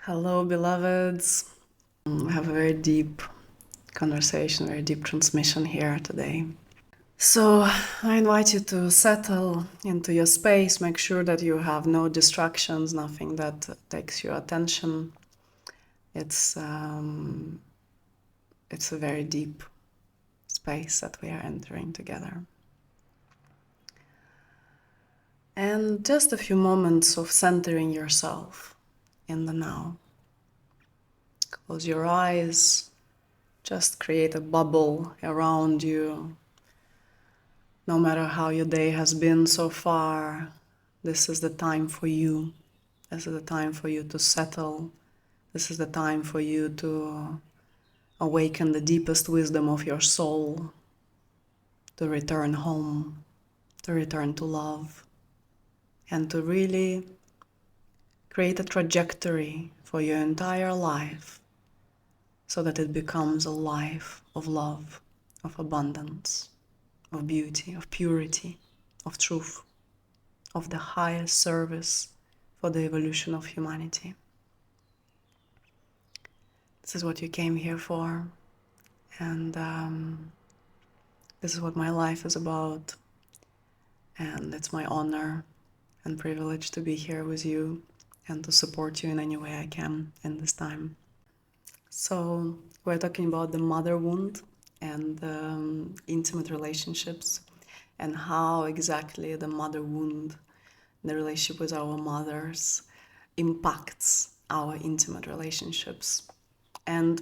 Hello, beloveds. We have a very deep conversation, very deep transmission here today. So, I invite you to settle into your space, make sure that you have no distractions, nothing that takes your attention. It's a very deep space that we are entering together. And just a few moments of centering yourself in the now. Close your eyes, just create a bubble around you. No matter how your day has been so far, this is the time for you. This is the time for you to settle. This is the time for you to awaken the deepest wisdom of your soul, to return home, to return to love, and to really create a trajectory for your entire life so that it becomes a life of love, of abundance, of beauty, of purity, of truth, of the highest service for the evolution of humanity. This is what you came here for, and this is what my life is about, and it's my honor and privilege to be here with you and to support you in any way I can in this time. So we're talking about the mother wound and intimate relationships, and how exactly the mother wound, the relationship with our mothers, impacts our intimate relationships. And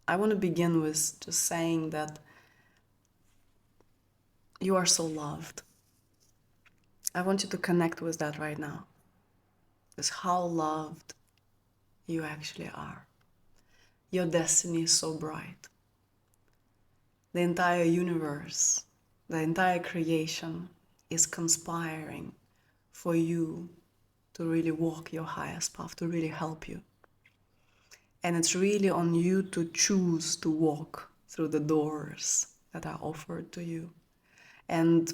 I want to begin with just saying that you are so loved. I want you to connect with that right now. Just how loved you actually are. Your destiny is so bright. The entire universe, the entire creation is conspiring for you to really walk your highest path, to really help you. And it's really on you to choose to walk through the doors that are offered to you. And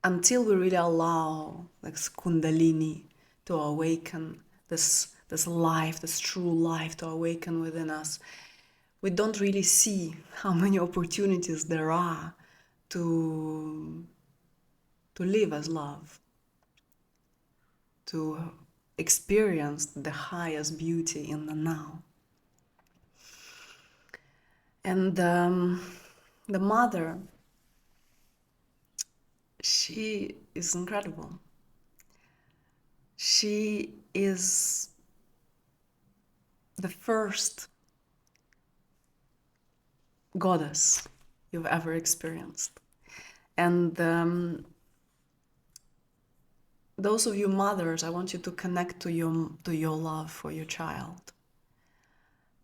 until we really allow this Kundalini to awaken, this life, this true life to awaken within us, we don't really see how many opportunities there are to live as love, to experience the highest beauty in the now. And the mother, she is incredible. She is the first goddess you've ever experienced. And those of you mothers, I want you to connect to your love for your child.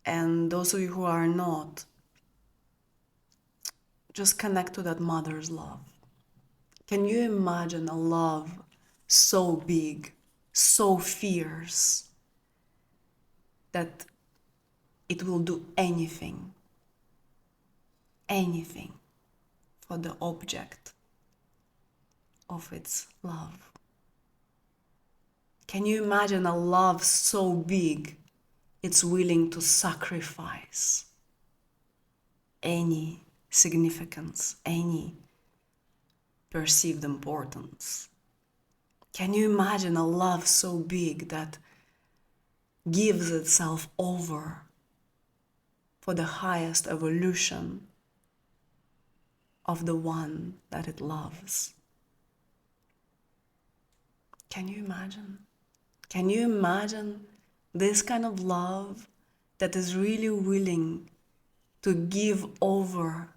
And those of you who are not, just connect to that mother's love. Can you imagine a love so big, so fierce, that it will do anything for the object of its love? Can you imagine a love so big it's willing to sacrifice any significance, any perceived importance? Can you imagine a love so big that gives itself over for the highest evolution of the one that it loves? Can you imagine? Can you imagine this kind of love that is really willing to give over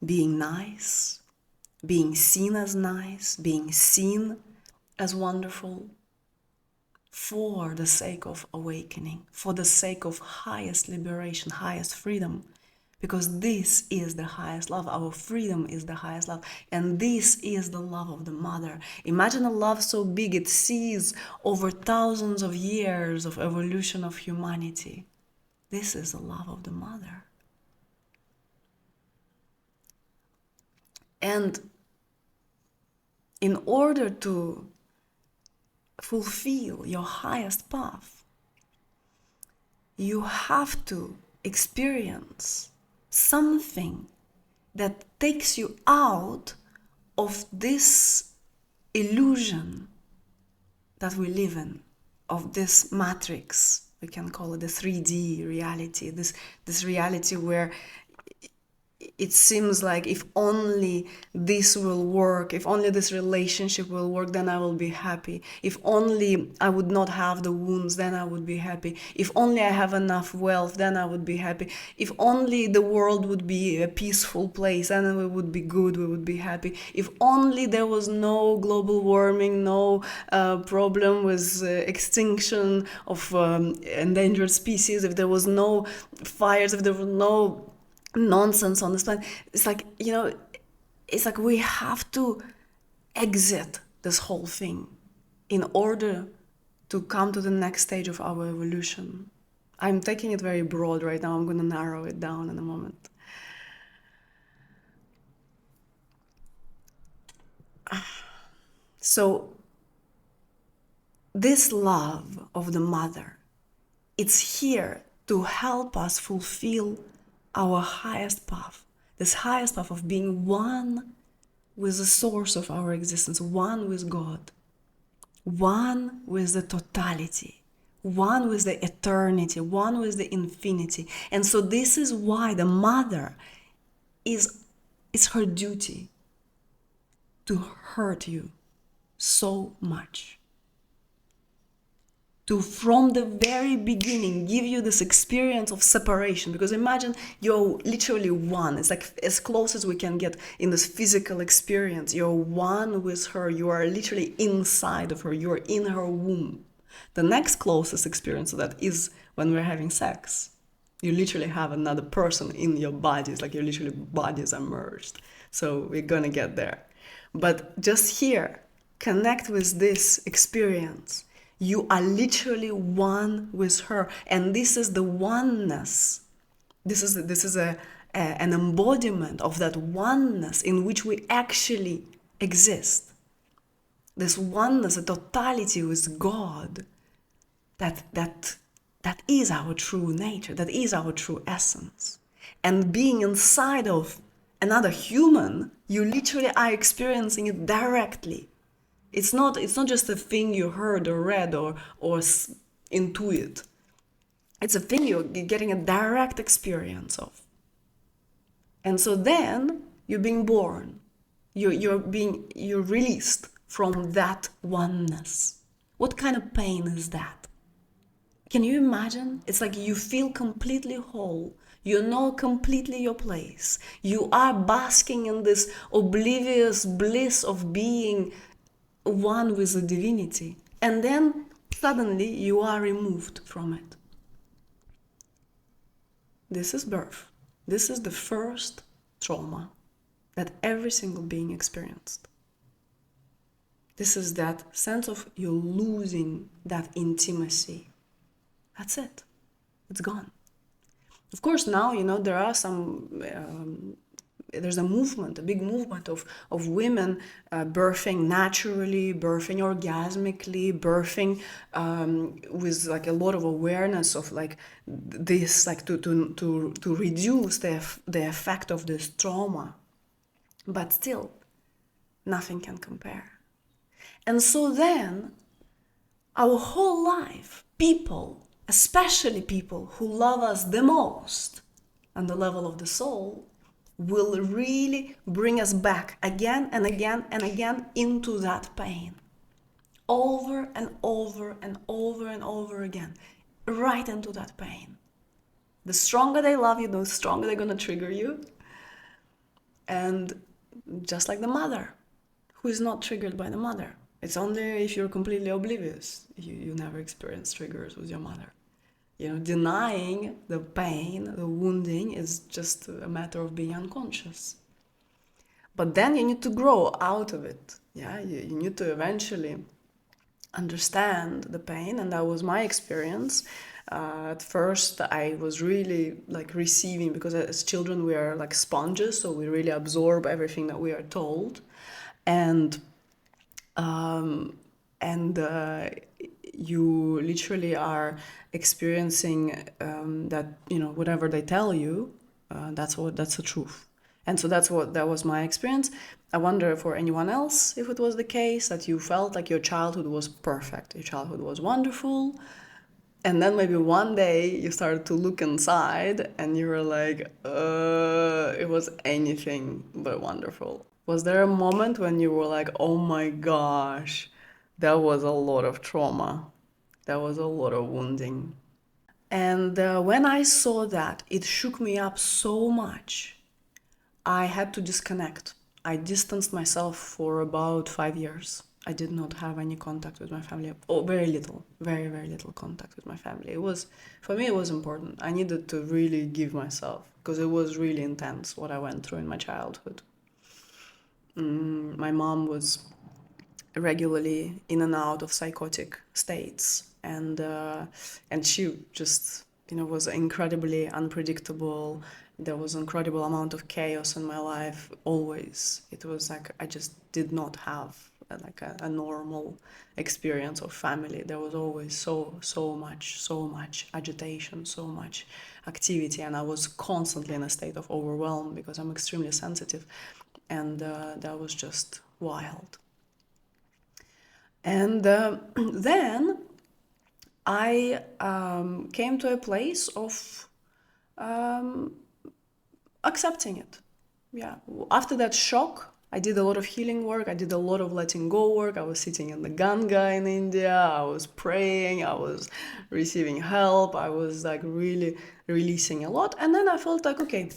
being nice, being seen as nice, being seen as wonderful, for the sake of awakening, for the sake of highest liberation, highest freedom? Because this is the highest love. Our freedom is the highest love. And this is the love of the mother. Imagine a love so big it sees over thousands of years of evolution of humanity. This is the love of the mother. And in order to fulfill your highest path, you have to experience something that takes you out of this illusion that we live in, of this matrix. We can call it the 3D reality, this reality where it seems like if only this will work, if only this relationship will work, then I will be happy. If only I would not have the wounds, then I would be happy. If only I have enough wealth, then I would be happy. If only the world would be a peaceful place, then we would be good, we would be happy. If only there was no global warming, no problem with extinction of endangered species, if there was no fires, if there was no nonsense on this planet. It's like, it's like we have to exit this whole thing in order to come to the next stage of our evolution. I'm taking it very broad right now. I'm going to narrow it down in a moment. So this love of the mother, it's here to help us fulfill our highest path, this highest path of being one with the source of our existence, one with God, one with the totality, one with the eternity, one with the infinity. And so this is why the mother it's her duty to hurt you so much, to from the very beginning give you this experience of separation. Because imagine you're literally one. It's like as close as we can get in this physical experience. You're one with her. You are literally inside of her. You're in her womb. The next closest experience of that is when we're having sex. You literally have another person in your body. It's like your literally bodies are merged. So we're gonna get there. But just here, connect with this experience. You are literally one with her, and this is the oneness. This is an embodiment of that oneness in which we actually exist. This oneness, a totality with God, that is our true nature, that is our true essence. And being inside of another human, you literally are experiencing it directly. It's not just a thing you heard or read or intuit. It's a thing you're getting a direct experience of. And so then you're being born. You're released from that oneness. What kind of pain is that? Can you imagine? It's like you feel completely whole. You know completely your place. You are basking in this oblivious bliss of being one with the divinity, and then suddenly you are removed from it. This is birth. This is the first trauma that every single being experienced. This is that sense of you losing that intimacy. That's it. It's gone. Of course, now, there are some there's a movement, a big movement of women birthing naturally, birthing orgasmically, birthing with like a lot of awareness of like this, like to reduce the effect of this trauma. But still, nothing can compare. And so then, our whole life, people, especially people who love us the most on the level of the soul, will really bring us back again and again and again into that pain. Over and over and over and over again. Right into that pain. The stronger they love you, the stronger they're going to trigger you. And just like the mother, who is not triggered by the mother. It's only if you're completely oblivious, you never experience triggers with your mother. Denying the pain, the wounding is just a matter of being unconscious. But then you need to grow out of it. Yeah, you need to eventually understand the pain, and that was my experience. At first, I was really like receiving, because as children we are like sponges, so we really absorb everything that we are told, and and you literally are experiencing that, you know, whatever they tell you, that's the truth. And so that was my experience. I wonder for anyone else if it was the case that you felt like your childhood was perfect, your childhood was wonderful, and then maybe one day you started to look inside and you were like, it was anything but wonderful. Was there a moment when you were like, oh my gosh, that was a lot of trauma, that was a lot of wounding? And when I saw that, it shook me up so much. I had to disconnect. I distanced myself for about 5 years. I did not have any contact with my family. Oh, very little, very, very little contact with my family. It was, for me, it was important. I needed to really give myself because it was really intense what I went through in my childhood. My mom was regularly in and out of psychotic states, and she just, you know, was incredibly unpredictable. There was an incredible amount of chaos in my life always. It was like I just did not have a normal experience of family. There was always so much agitation, so much activity, and I was constantly in a state of overwhelm because I'm extremely sensitive, and that was just wild. And then I came to a place of accepting it. Yeah. After that shock, I did a lot of healing work. I did a lot of letting go work. I was sitting in the Ganga in India. I was praying. I was receiving help. I was like really releasing a lot. And then I felt like, okay,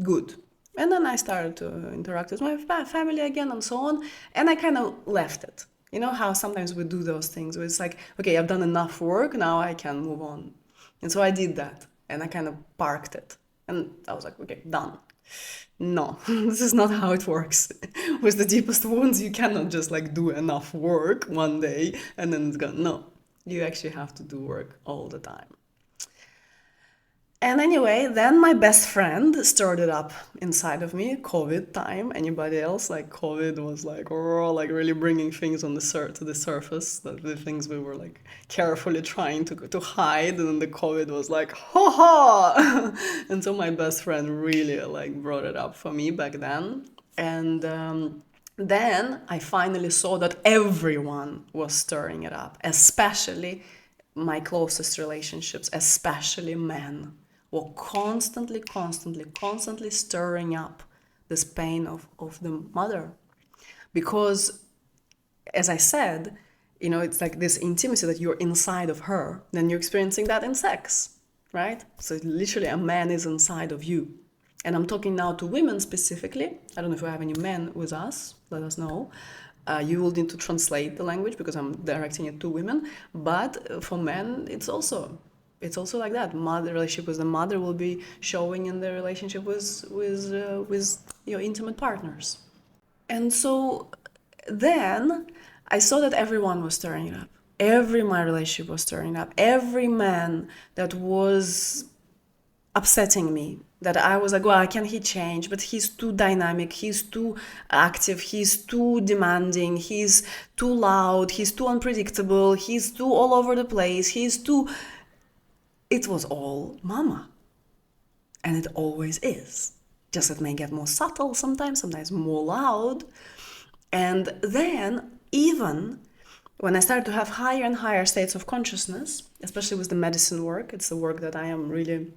good. And then I started to interact with my family again and so on. And I kind of left it. You know how sometimes we do those things where it's like, okay, I've done enough work, now I can move on. And so I did that and I kind of parked it. And I was like, okay, done. No, this is not how it works. With the deepest wounds, you cannot just like do enough work one day and then it's gone. No, you actually have to do work all the time. And anyway, then my best friend stirred it up inside of me, COVID time. Anybody else? Like COVID was like, oh, like really bringing things on the to the surface, the things we were like carefully trying to hide, and then the COVID was like, ha ha! And so my best friend really like brought it up for me back then, and then I finally saw that everyone was stirring it up, especially my closest relationships, especially men, were constantly stirring up this pain of the mother. Because, as I said, you know, it's like this intimacy that you're inside of her, then you're experiencing that in sex, right? So literally a man is inside of you. And I'm talking now to women specifically. I don't know if we have any men with us, let us know. You will need to translate the language because I'm directing it to women. But for men, it's also like that. Mother relationship with the mother will be showing in the relationship with your intimate partners. And so then I saw that everyone was stirring it up. Every my relationship was stirring up. Every man that was upsetting me, that I was like, well, can he change? But he's too dynamic, he's too active, he's too demanding, he's too loud, he's too unpredictable, he's too all over the place, he's too. It was all mama. And it always is. Just it may get more subtle sometimes more loud. And then, even when I started to have higher and higher states of consciousness, especially with the medicine work, it's the work that I am really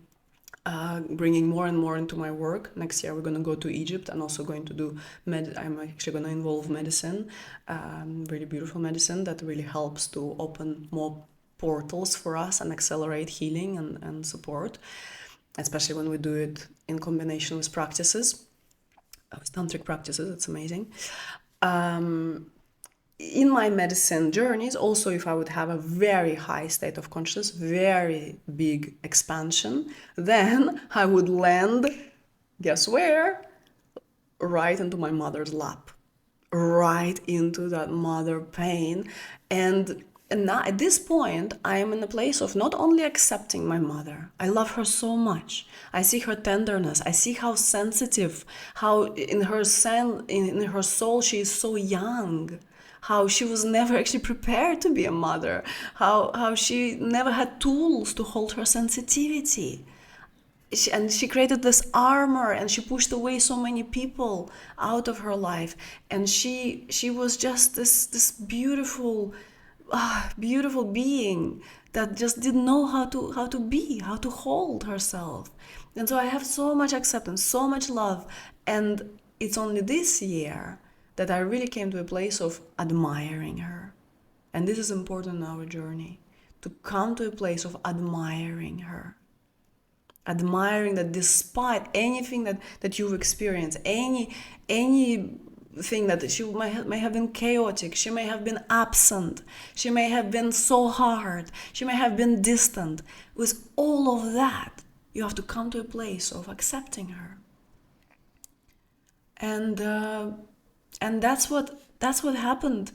bringing more and more into my work. Next year we're going to go to Egypt and also going to do I'm actually going to involve medicine, really beautiful medicine that really helps to open more portals for us and accelerate healing and support, especially when we do it in combination with practices, with tantric practices. It's amazing. In my medicine journeys, also, if I would have a very high state of consciousness, very big expansion, then I would land, guess where? Right into my mother's lap, right into that mother pain. And now at this point, I am in a place of not only accepting my mother, I love her so much. I see her tenderness. I see how sensitive, how in her soul she is so young, how she was never actually prepared to be a mother, how she never had tools to hold her sensitivity. And she created this armor, and she pushed away so many people out of her life, and she was just this beautiful beautiful being that just didn't know how to hold herself. And so I have so much acceptance, so much love, and it's only this year that I really came to a place of admiring her. And this is important in our journey, to come to a place of admiring her. Admiring that despite anything that you've experienced, anything that she may have been chaotic, she may have been absent, she may have been so hard, she may have been distant. With all of that, you have to come to a place of accepting her. And that's what happened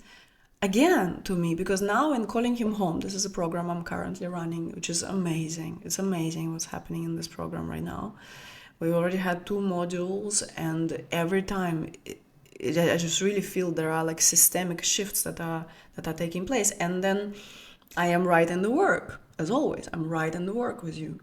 again to me, because now in Calling Him Home, this is a program I'm currently running, which is amazing. It's amazing what's happening in this program right now. We already had 2 modules, and every time I just really feel there are like systemic shifts that are taking place. And then I am right in the work, as always. I'm right in the work with you.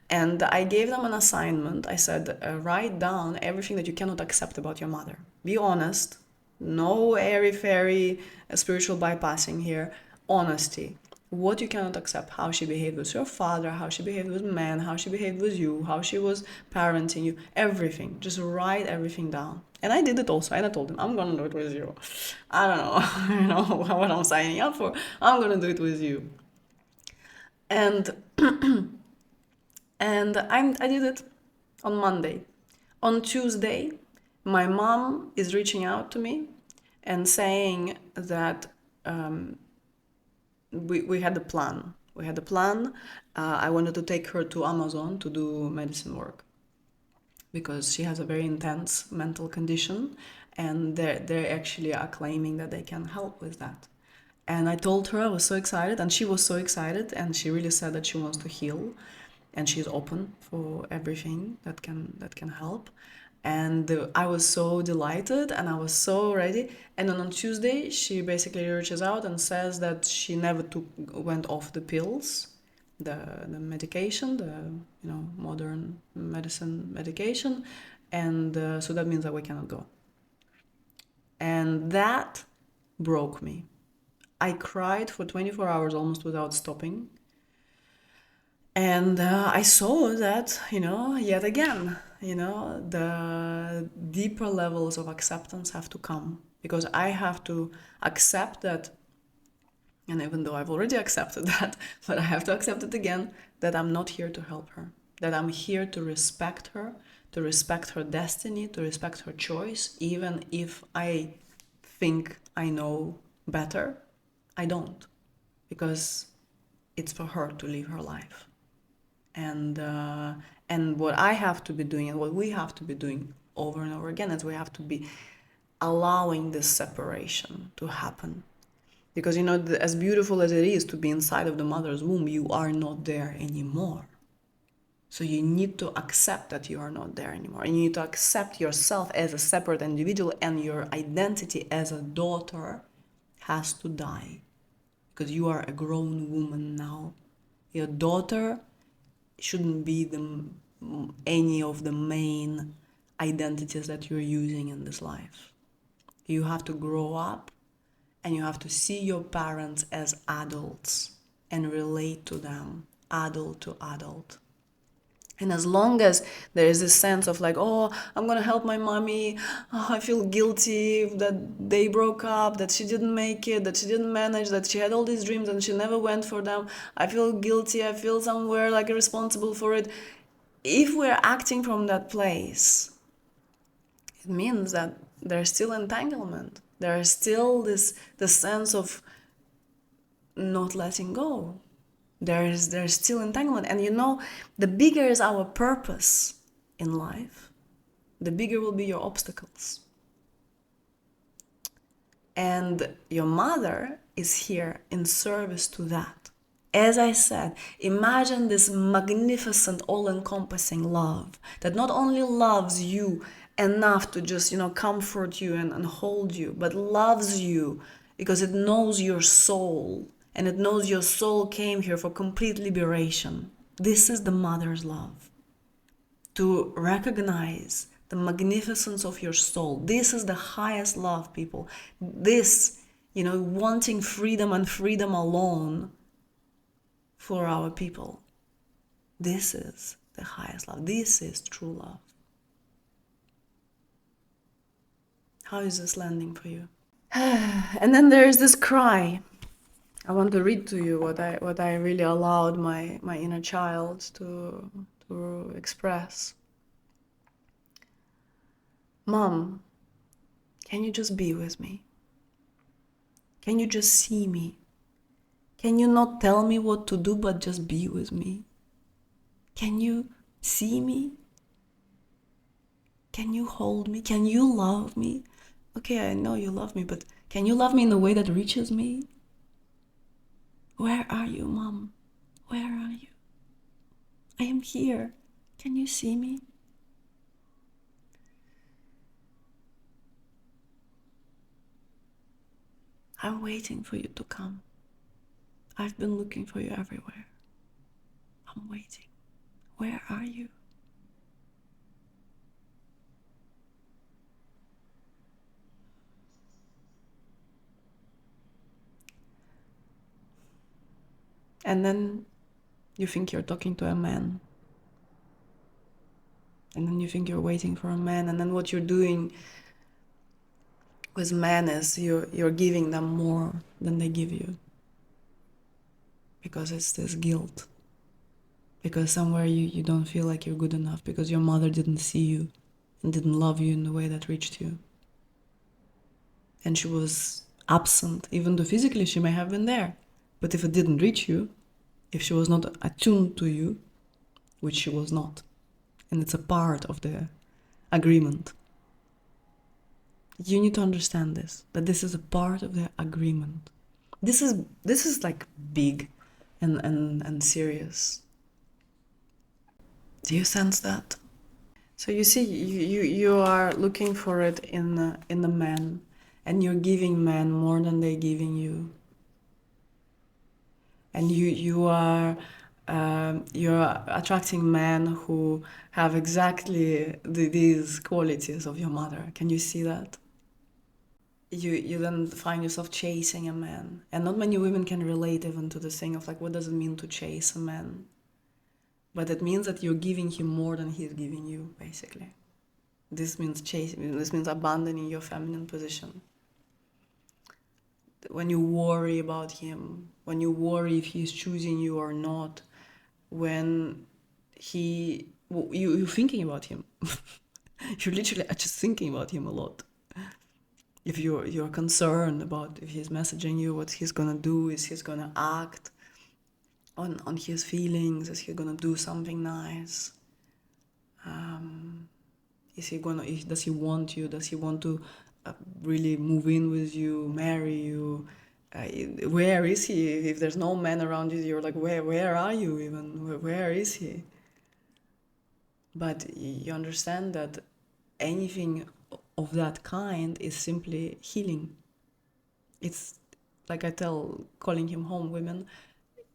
And I gave them an assignment. I said, write down everything that you cannot accept about your mother. Be honest. No airy-fairy spiritual bypassing here. Honesty. What you cannot accept. How she behaved with your father, how she behaved with men, how she behaved with you, how she was parenting you. Everything. Just write everything down. And I did it also. And I told him, I'm going to do it with you. I don't know, what I'm signing up for. I'm going to do it with you. And I did it on Monday. On Tuesday, my mom is reaching out to me and saying that we had a plan. We had a plan. I wanted to take her to Amazon to do medicine work, because she has a very intense mental condition, and they actually are claiming that they can help with that. And I told her, I was so excited, and she was so excited, and she really said that she wants to heal, and she's open for everything that can help. And I was so delighted, and I was so ready. And then on Tuesday, she basically reaches out and says that she never went off the pills, the medication, the modern medicine medication, and so that means that we cannot go. And that broke me. I cried for 24 hours almost without stopping. And I saw that, yet again, the deeper levels of acceptance have to come, because I have to accept that, and even though I've already accepted that, but I have to accept it again, that I'm not here to help her, that I'm here to respect her destiny, to respect her choice, even if I think I know better. I don't, because it's for her to live her life. And what I have to be doing, and what we have to be doing over and over again, is we have to be allowing this separation to happen. Because, as beautiful as it is to be inside of the mother's womb, you are not there anymore. So you need to accept that you are not there anymore. And you need to accept yourself as a separate individual, and your identity as a daughter has to die. Because you are a grown woman now. Your daughter shouldn't be any of the main identities that you're using in this life. You have to grow up, and you have to see your parents as adults and relate to them, adult to adult. And as long as there is this sense of like, oh, I'm going to help my mommy, oh, I feel guilty that they broke up, that she didn't make it, that she didn't manage, that she had all these dreams and she never went for them. I feel guilty, I feel somewhere like responsible for it. If we're acting from that place, it means that there's still entanglement. There is still the sense of not letting go. There's still entanglement. And the bigger is our purpose in life, the bigger will be your obstacles. And your mother is here in service to that. As I said, imagine this magnificent, all-encompassing love that not only loves you enough to just, comfort you and hold you, but loves you because it knows your soul, and it knows your soul came here for complete liberation. This is the mother's love. To recognize the magnificence of your soul. This is the highest love, people. This, wanting freedom and freedom alone for our people. This is the highest love. This is true love. How is this landing for you? And then there is this cry. I want to read to you what I really allowed my inner child to express. Mom, can you just be with me? Can you just see me? Can you not tell me what to do, but just be with me? Can you see me? Can you hold me? Can you love me? Okay, I know you love me, but can you love me in a way that reaches me? Where are you, Mom? Where are you? I am here. Can you see me? I'm waiting for you to come. I've been looking for you everywhere. I'm waiting. Where are you? And then you think you're talking to a man. And then you think you're waiting for a man. And then what you're doing with men is you're giving them more than they give you. Because it's this guilt. Because somewhere you don't feel like you're good enough. Because your mother didn't see you and didn't love you in the way that reached you. And she was absent. Even though physically she may have been there. But if it didn't reach you, if she was not attuned to you, which she was not, and it's a part of the agreement, you need to understand this, that this is a part of the agreement. This is like big and serious. Do you sense that? So you see, you are looking for it in the man, and you're giving men more than they're giving you. And you're attracting men who have exactly these qualities of your mother. Can you see that? You then find yourself chasing a man, and not many women can relate even to the thing of like, what does it mean to chase a man? But it means that you're giving him more than he's giving you, basically. This means chasing. This means abandoning your feminine position. When you worry about him, when you worry if he's choosing you or not, when you're thinking about him. You literally are just thinking about him a lot. If you're concerned about if he's messaging you, what he's gonna do, is he's gonna act on his feelings, is he gonna do something nice? Does he want you? Does he want to really move in with you, marry you? Where is he? If there's no man around you, you're like, where are you even? Where is he? But you understand that anything of that kind is simply healing. It's like I tell calling him home women,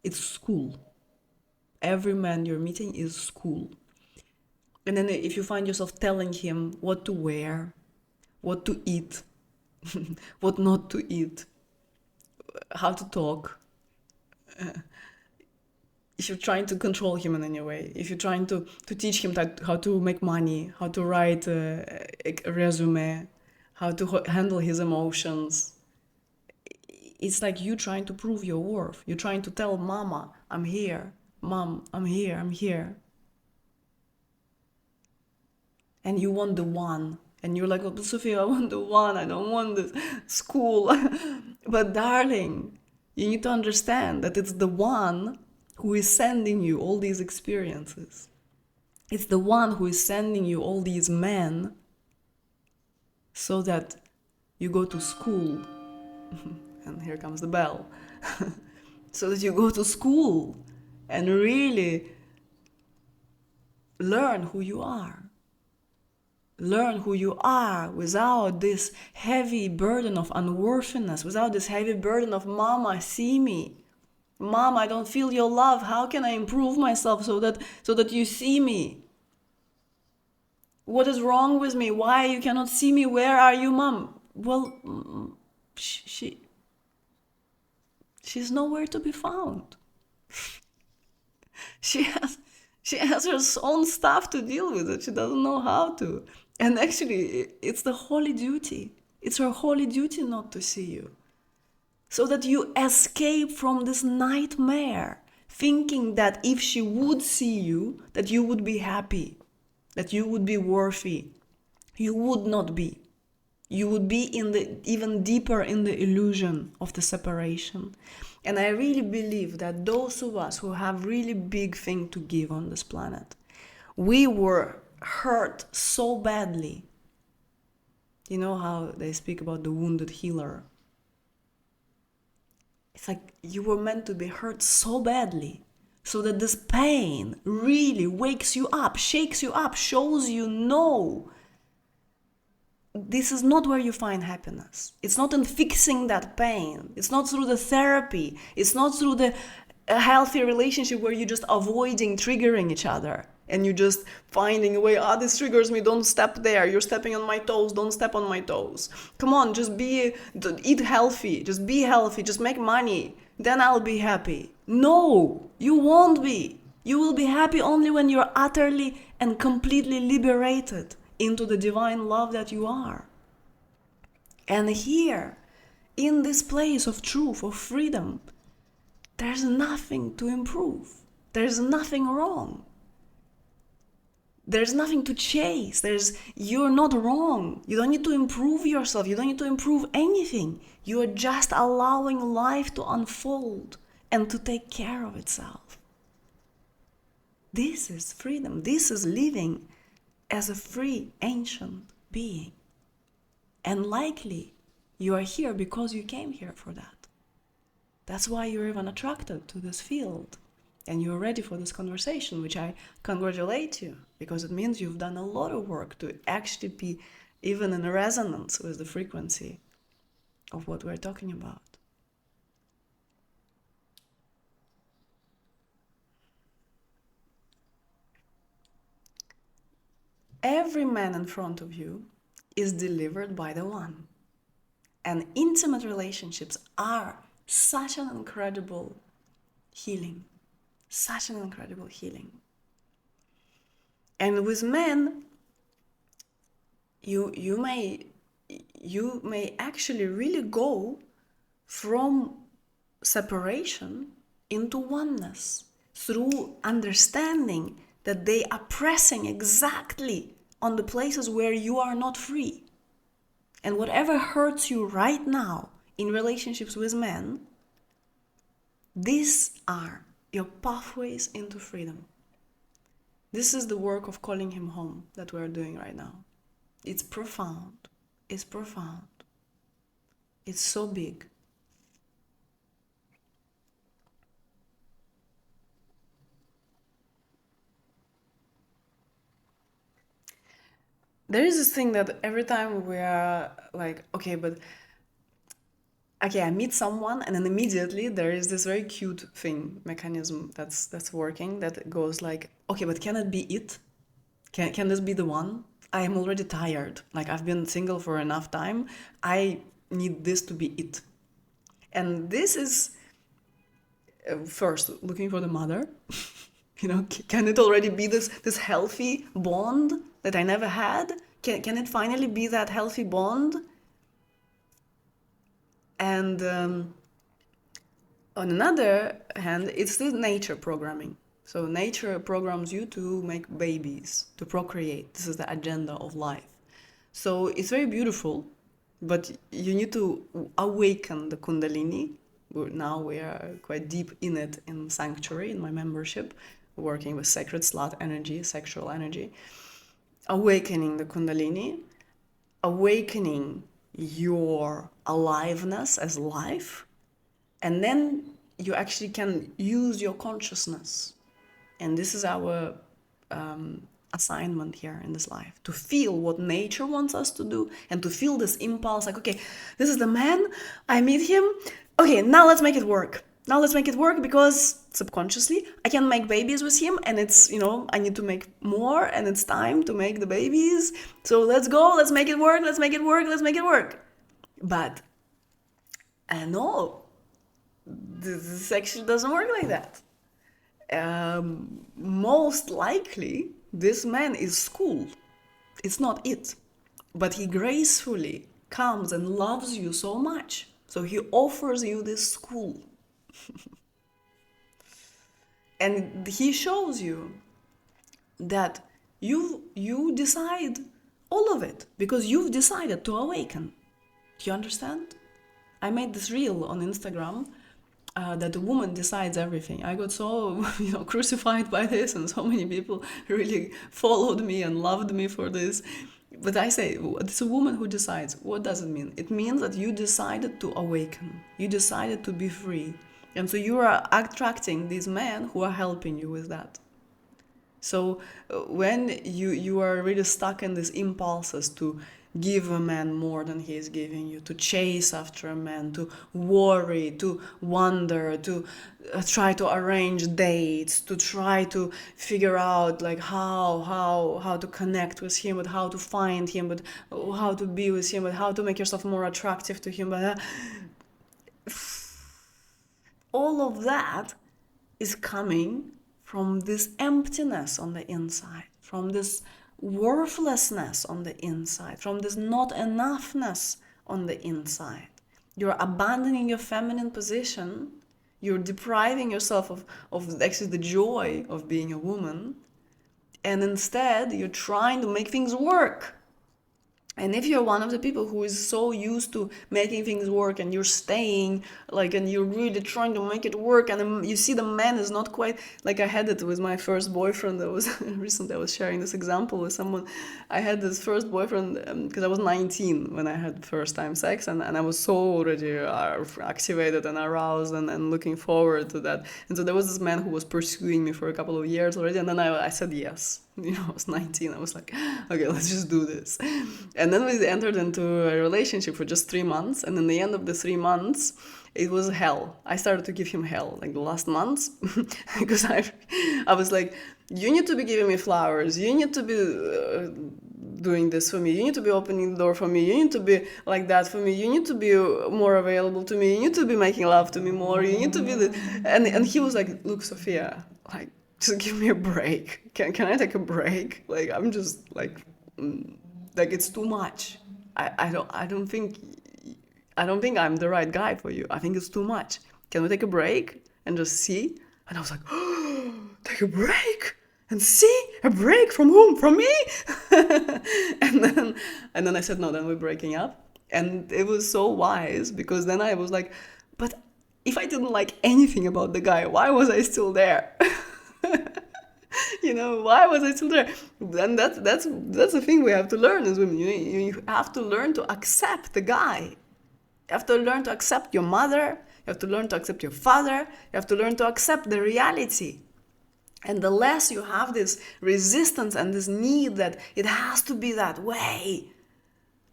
it's school. Every man you're meeting is school. And then if you find yourself telling him what to wear, what to eat, what not to eat, how to talk, if you're trying to control him in any way, if you're trying to teach him how to make money, how to write a resume, how to handle his emotions, it's like you trying to prove your worth. You're trying to tell mama, I'm here. Mom, I'm here, I'm here. And you want the one. And you're like, oh, but Sophia, I want the one. I don't want this school. But darling, you need to understand that it's the one who is sending you all these experiences. It's the one who is sending you all these men so that you go to school. And here comes the bell. So that you go to school and really learn who you are. learn who you are without this heavy burden of unworthiness, without this heavy burden of mama, see me. Mom, I don't feel your love. How can I improve myself so that you see me? What is wrong with me? Why you cannot see me? Where are you, mom? Well, she's nowhere to be found. She has her own stuff to deal with it. She doesn't know how to. And actually, it's the holy duty. It's her holy duty not to see you. So that you escape from this nightmare, thinking that if she would see you, that you would be happy, that you would be worthy. You would not be. You would be even deeper in the illusion of the separation. And I really believe that those of us who have really big thing to give on this planet, we were hurt so badly. You know how they speak about the wounded healer? It's like you were meant to be hurt so badly so that this pain really wakes you up, shakes you up, shows you no. This is not where you find happiness. It's not in fixing that pain. It's not through the therapy. It's not through the healthy relationship where you're just avoiding triggering each other. And you're just finding a way, this triggers me, don't step there, you're stepping on my toes, don't step on my toes. Come on, just eat healthy, just make money, then I'll be happy. No, you won't be. You will be happy only when you're utterly and completely liberated into the divine love that you are. And here, in this place of truth, of freedom, there's nothing to improve. There's nothing wrong. There's nothing to chase. You're not wrong. You don't need to improve yourself. You don't need to improve anything. You are just allowing life to unfold and to take care of itself. This is freedom. This is living as a free, ancient being. And likely, you are here because you came here for that. That's why you're even attracted to this field. And you're ready for this conversation, which I congratulate you, because it means you've done a lot of work to actually be even in resonance with the frequency of what we're talking about. Every man in front of you is delivered by the one. And intimate relationships are such an incredible healing. Such an incredible healing. And with men, you may actually really go from separation into oneness through understanding that they are pressing exactly on the places where you are not free. And whatever hurts you right now in relationships with men, these are your pathways into freedom. This is the work of calling him home that we're doing right now. It's profound. It's profound. It's so big. There is this thing that every time we're like, okay, I meet someone and then immediately there is this very cute mechanism that's working that goes like, okay, but can it be it? Can this be the one? I am already tired. Like I've been single for enough time. I need this to be it. And this is first looking for the mother. Can it already be this healthy bond that I never had? Can it finally be that healthy bond? And on another hand, it's the nature programming. So nature programs you to make babies, to procreate. This is the agenda of life. So it's very beautiful, but you need to awaken the Kundalini. Now we are quite deep in it in Sanctuary, in my membership, working with sacred slut energy, sexual energy. Awakening the Kundalini, awakening your aliveness as life, and then you actually can use your consciousness. And this is our assignment here in this life, to feel what nature wants us to do, and to feel this impulse like, okay, this is the man, I meet him, okay, now let's make it work. Now let's make it work, because subconsciously I can make babies with him, and it's, I need to make more, and it's time to make the babies. So let's go, let's make it work, let's make it work, let's make it work. But no, this actually doesn't work like that. Most likely, this man is schooled. It's not it. But he gracefully comes and loves you so much. So he offers you this school. And he shows you that you decide all of it, because you've decided to awaken. Do you understand? I made this reel on Instagram that a woman decides everything. I got so crucified by this, and so many people really followed me and loved me for this. But I say, it's a woman who decides. What does it mean? It means that you decided to awaken. You decided to be free. And so you are attracting these men who are helping you with that. So when you are really stuck in these impulses to give a man more than he is giving you, to chase after a man, to worry, to wonder, to try to arrange dates, to try to figure out like how to connect with him, but how to find him, but how to be with him, but how to make yourself more attractive to him, but all of that is coming from this emptiness on the inside, from this worthlessness on the inside, from this not enoughness on the inside. You're abandoning your feminine position. You're depriving yourself of actually the joy of being a woman. And instead, you're trying to make things work. And if you're one of the people who is so used to making things work, and you're staying and you're really trying to make it work, and you see the man is not quite like, I had it with my first boyfriend. That was recently, I was sharing this example with someone. I had this first boyfriend because I was 19 when I had first time sex, and I was so already activated and aroused and looking forward to that. And so there was this man who was pursuing me for a couple of years already, and then I said yes. I was 19. I was like, okay, let's just do this. And then we entered into a relationship for just 3 months. And in the end of the 3 months, it was hell. I started to give him hell, like the last months, because I was like, you need to be giving me flowers. You need to be doing this for me. You need to be opening the door for me. You need to be like that for me. You need to be more available to me. You need to be making love to me more. You need to be and he was like, look, Sophia, like, just give me a break. Can I take a break? Like, I'm just like it's too much. I don't think I'm the right guy for you. I think it's too much. Can we take a break and just see? And I was like, oh, take a break and see? A break from whom? From me? and then I said, no, then we're breaking up. And it was so wise, because then I was like, but if I didn't like anything about the guy, why was I still there? Why was I still there? And that's the thing we have to learn as women. You have to learn to accept the guy. You have to learn to accept your mother. You have to learn to accept your father. You have to learn to accept the reality. And the less you have this resistance and this need that it has to be that way,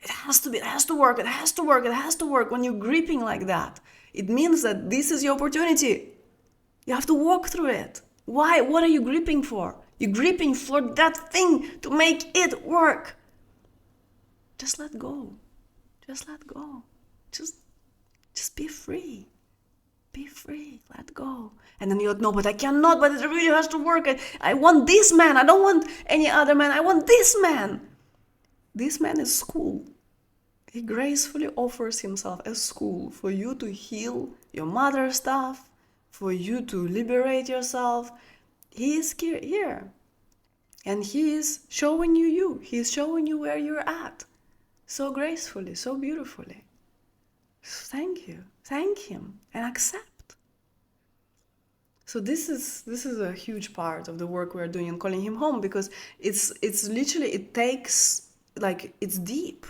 it has to work, it has to work. When you're gripping like that, it means that this is your opportunity. You have to walk through it. Why? What are you gripping for? You're gripping for that thing to make it work. Just let go. Just let go. Just be free. Be free. Let go. And then you're like, no, but I cannot, but it really has to work. I want this man. I don't want any other man. I want this man. This man is school. He gracefully offers himself as school for you to heal your mother stuff, for you to liberate yourself. He is here. And he is showing you. He is showing you where you're at. So gracefully, so beautifully. So thank you. Thank him and accept. So this is a huge part of the work we're doing in Calling Him Home, because it's literally, it takes, like, it's deep.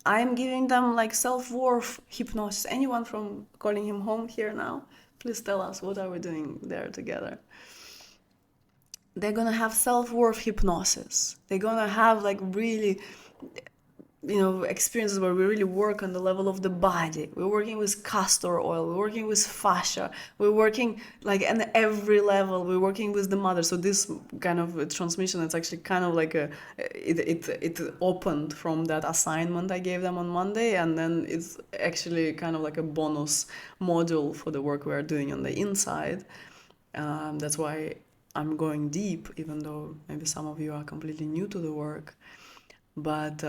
I'm giving them like self-worth hypnosis. Anyone from Calling Him Home here now? Please tell us, what are we doing there together? they're gonna have self-worth hypnosis. They're gonna have like really, experiences where we really work on the level of the body. We're working with castor oil, we're working with fascia, we're working like at every level, we're working with the mother. So this kind of transmission, it's actually kind of like it opened from that assignment I gave them on Monday, and then it's actually kind of like a bonus module for the work we're doing on the inside. That's why I'm going deep, even though maybe some of you are completely new to the work. But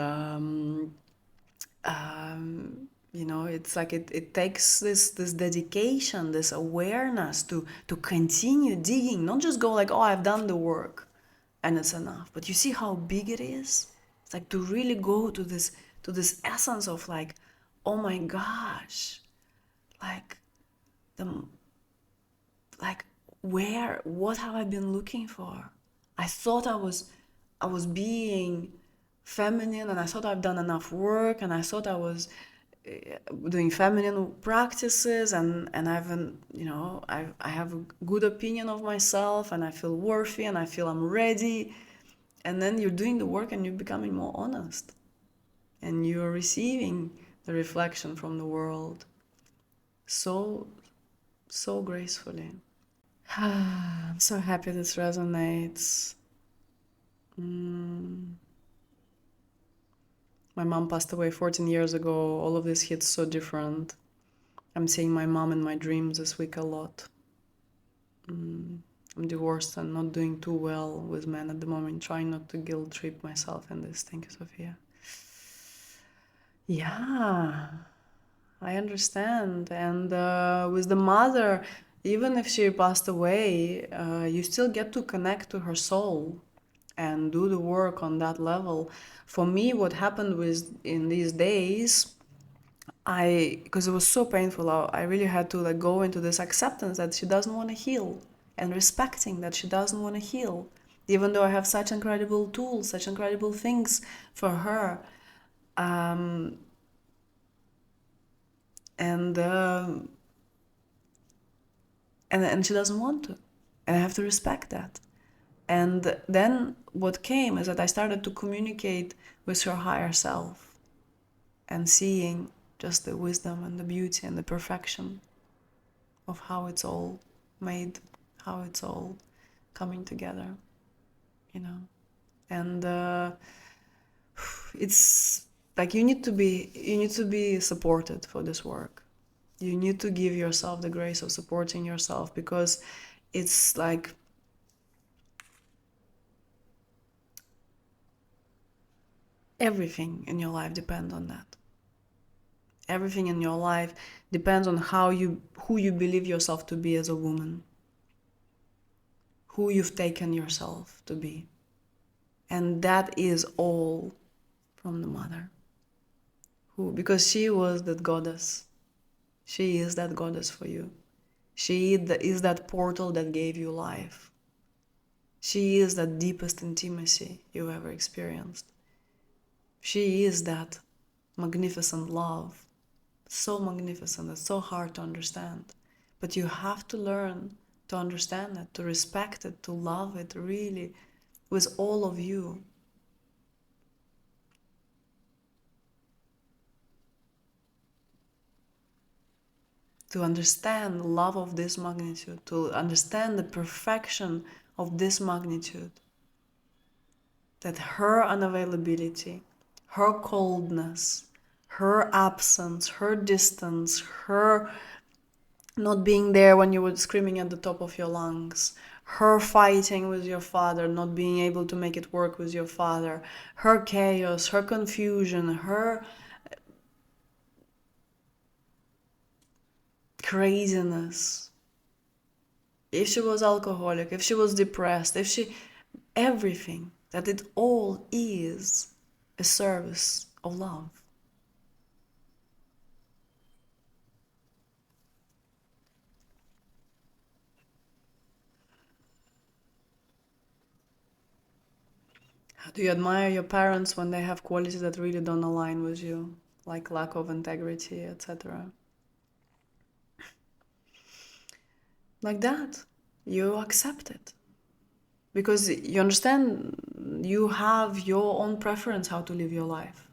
it's like it takes this dedication, this awareness to continue digging, not just go like, oh, I've done the work and it's enough. But you see how big it is? It's like to really go to this essence of like, oh my gosh, like the like what have I been looking for? I thought I was being feminine, and I thought I've done enough work, and I thought I was doing feminine practices, and I have a good opinion of myself, and I feel worthy, and I feel I'm ready. And then you're doing the work and you're becoming more honest, and you're receiving the reflection from the world so so gracefully. I'm so happy this resonates. Mm. My mom passed away 14 years ago. All of this hits so different. I'm seeing my mom in my dreams this week a lot. I'm divorced and not doing too well with men at the moment, trying not to guilt trip myself in this. Thank you, Sophia. Yeah, I understand. And with the mother, even if she passed away, you still get to connect to her soul and do the work on that level. For me, what happened was in these days, because it was so painful, I really had to like go into this acceptance that she doesn't want to heal, and respecting that she doesn't want to heal, even though I have such incredible tools, such incredible things for her. Um, and and she doesn't want to, and I have to respect that. And then what came is that I started to communicate with her higher self and seeing just the wisdom and the beauty and the perfection of how it's all made, how it's all coming together, you know. And it's like you need to be supported for this work. You need to give yourself the grace of supporting yourself, because it's like everything in your life depends on that. Everything in your life depends on who you believe yourself to be as a woman, who you've taken yourself to be. And that is all from the mother. Because she was that goddess. She is that goddess for you. She is that portal that gave you life. She is that deepest intimacy you ever experienced. She is that magnificent love. So magnificent, it's so hard to understand. But you have to learn to understand it, to respect it, to love it really with all of you. To understand love of this magnitude, to understand the perfection of this magnitude, that her unavailability, her coldness, her absence, her distance, her not being there when you were screaming at the top of your lungs, her fighting with your father, not being able to make it work with your father, her chaos, her confusion, her craziness. If she was alcoholic, if she was depressed, everything, that it all is a service of love. Do you admire your parents when they have qualities that really don't align with you, like lack of integrity, etc.? Like that, you accept it. Because you understand, you have your own preference how to live your life.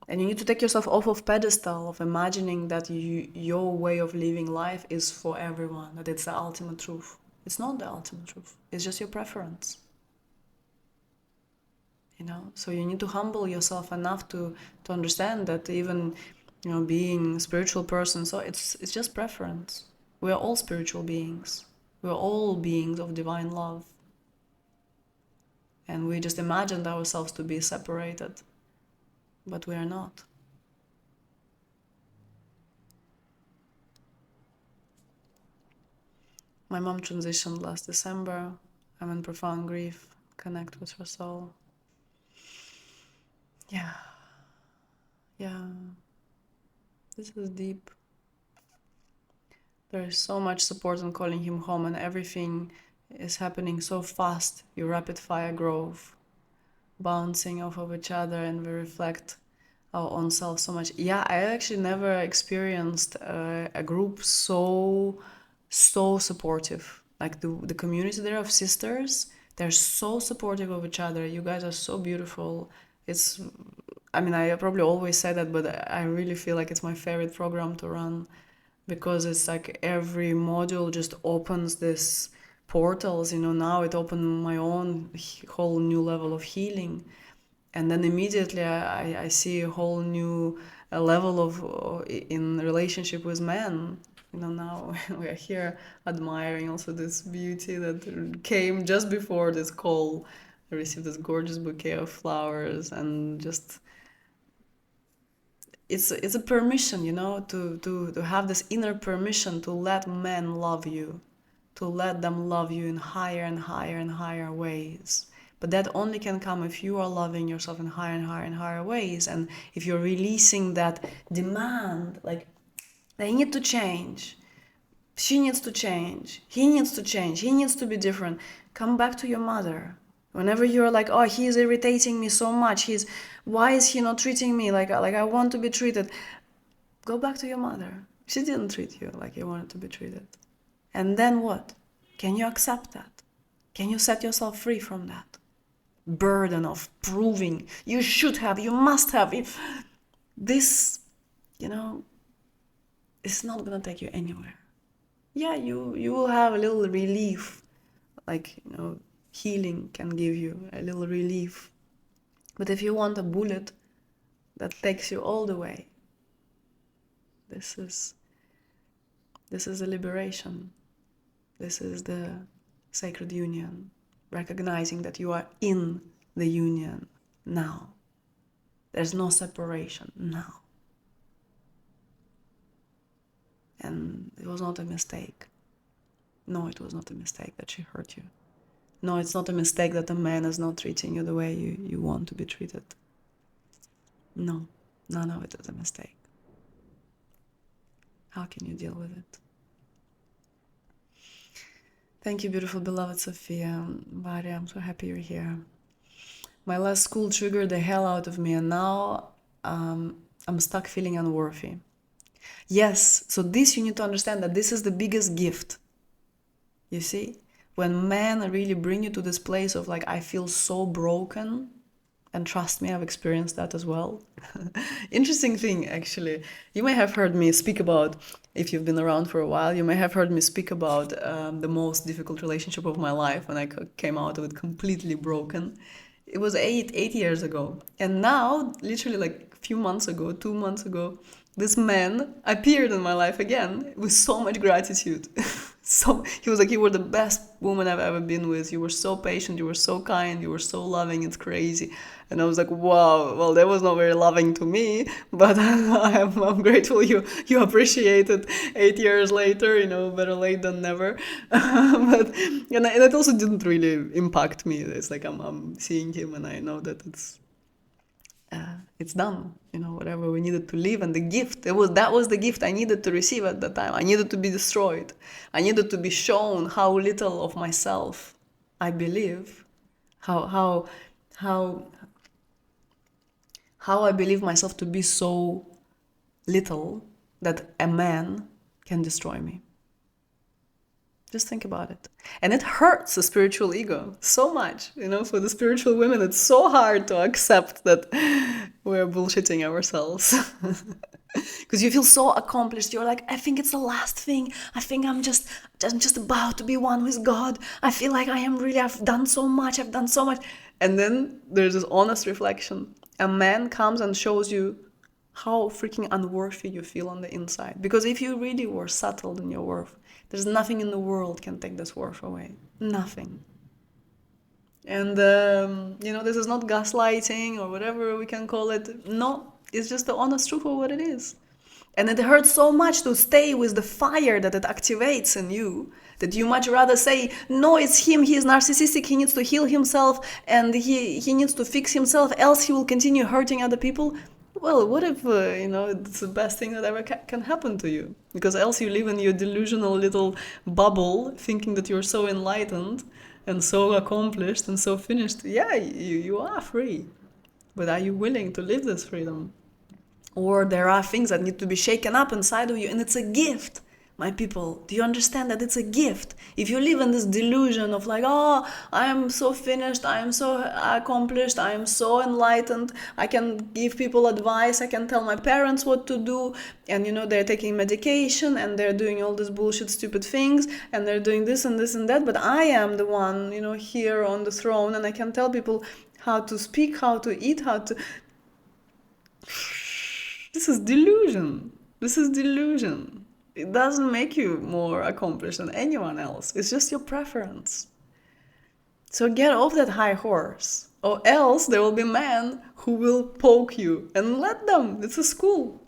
And you need to take yourself off of pedestal of imagining that your way of living life is for everyone, that it's the ultimate truth. It's not the ultimate truth. It's just your preference. So you need to humble yourself enough to understand that even being a spiritual person, so it's just preference. We are all spiritual beings. We are all beings of divine love, and we just imagined ourselves to be separated, but we are not. My mom transitioned last December. I'm in profound grief. Connect with her soul. Yeah. This is deep. There is so much support in calling him home, and everything is happening so fast. You rapid fire growth, bouncing off of each other, and we reflect our own self so much. Yeah, I actually never experienced a group so supportive. Like the community there of sisters, they're so supportive of each other. You guys are so beautiful. I probably always say that, but I really feel like it's my favorite program to run, because it's like every module just opens this portals. Now it opened my own whole new level of healing, and then immediately I see a whole new level of in relationship with men. Now we are here admiring also this beauty that came just before this call. I received this gorgeous bouquet of flowers, and just it's a permission, to have this inner permission to let men love you, to let them love you in higher and higher and higher ways. But that only can come if you are loving yourself in higher and higher and higher ways, and if you're releasing that demand, like they need to change, she needs to change, he needs to change, he needs to be different. Come back to your mother. Whenever you're like, oh, he's irritating me so much, why is he not treating me like I want to be treated? Go back to your mother. She didn't treat you like you wanted to be treated. And then what? Can you accept that? Can you set yourself free from that burden of proving you should have, you must have? This, it's not gonna take you anywhere. Yeah, you will have a little relief, like healing can give you a little relief. But if you want a bullet that takes you all the way, this is a liberation. This is the sacred union, recognizing that you are in the union now. There's no separation now. And it was not a mistake. No, it was not a mistake that she hurt you. No, it's not a mistake that a man is not treating you the way you want to be treated. No, none of it is a mistake. How can you deal with it? Thank you, beautiful, beloved Sophia. Bari, I'm so happy you're here. My last school triggered the hell out of me, and now I'm stuck feeling unworthy. Yes, so this you need to understand, that this is the biggest gift. You see? When men really bring you to this place of like, I feel so broken, and trust me, I've experienced that as well. Interesting thing, actually. You may have heard me speak about, if you've been around for a while, you may have heard me speak about the most difficult relationship of my life when I came out of it completely broken. It was eight years ago. And now, literally like a few months ago, 2 months ago, this man appeared in my life again with so much gratitude. So he was like, you were the best woman I've ever been with. You were so patient, you were so kind, you were so loving, it's crazy. And I was like, wow, well, that was not very loving to me, but I'm grateful you appreciate it 8 years later, better late than never. But and it also didn't really impact me. It's like I'm seeing him and I know that it's done. Whatever we needed to live, and the gift, that was the gift I needed to receive at that time. I needed to be destroyed. I needed to be shown how little of myself I believe, how I believe myself to be so little that a man can destroy me. Just think about it. And it hurts the spiritual ego so much. For the spiritual women, it's so hard to accept that we're bullshitting ourselves. Because you feel so accomplished. You're like, I think it's the last thing. I think I'm just about to be one with God. I feel like I've done so much. I've done so much. And then there's this honest reflection. A man comes and shows you how freaking unworthy you feel on the inside. Because if you really were settled in your worth, there's nothing in the world can take this worth away. Nothing. And, this is not gaslighting or whatever we can call it. No, it's just the honest truth of what it is. And it hurts so much to stay with the fire that it activates in you, that you much rather say, no, it's him, he is narcissistic, he needs to heal himself, and he needs to fix himself, else he will continue hurting other people. Well, what if, it's the best thing that ever can happen to you? Because else you live in your delusional little bubble, thinking that you're so enlightened and so accomplished and so finished. Yeah, you are free. But are you willing to live this freedom? Or there are things that need to be shaken up inside of you, and it's a gift. My people, do you understand that it's a gift? If you live in this delusion of like, oh, I am so finished, I am so accomplished, I am so enlightened, I can give people advice, I can tell my parents what to do, and they're taking medication and they're doing all these bullshit, stupid things, and they're doing this and this and that, but I am the one, here on the throne, and I can tell people how to speak, how to eat, how to... This is delusion. This is delusion. It doesn't make you more accomplished than anyone else. It's just your preference. So get off that high horse, or else there will be men who will poke you, and let them. It's a school.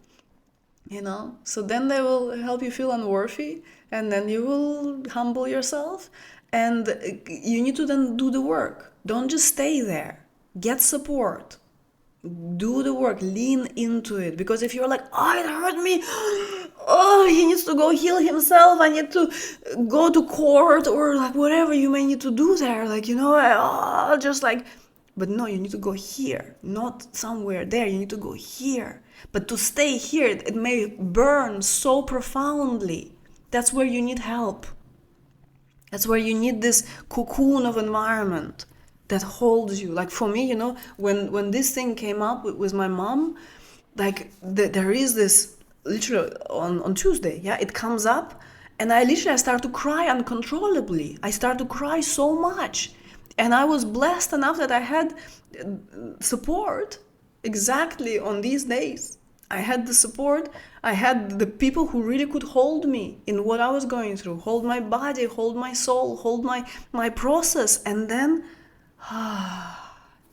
So then they will help you feel unworthy, and then you will humble yourself, and you need to then do the work. Don't just stay there. Get support. Do the work, lean into it, because if you're like, oh, it hurt me, oh, he needs to go heal himself, I need to go to court, or like whatever you may need to do there, like, just like, but no, you need to go here, not somewhere there, you need to go here. But to stay here, it may burn so profoundly. That's where you need help. That's where you need this cocoon of environment that holds you. Like for me, when this thing came up with my mom, like there is this, literally on Tuesday, it comes up, and I start to cry uncontrollably. I start to cry so much. And I was blessed enough that I had support exactly on these days. I had the support, I had the people who really could hold me in what I was going through, hold my body, hold my soul, hold my process, and then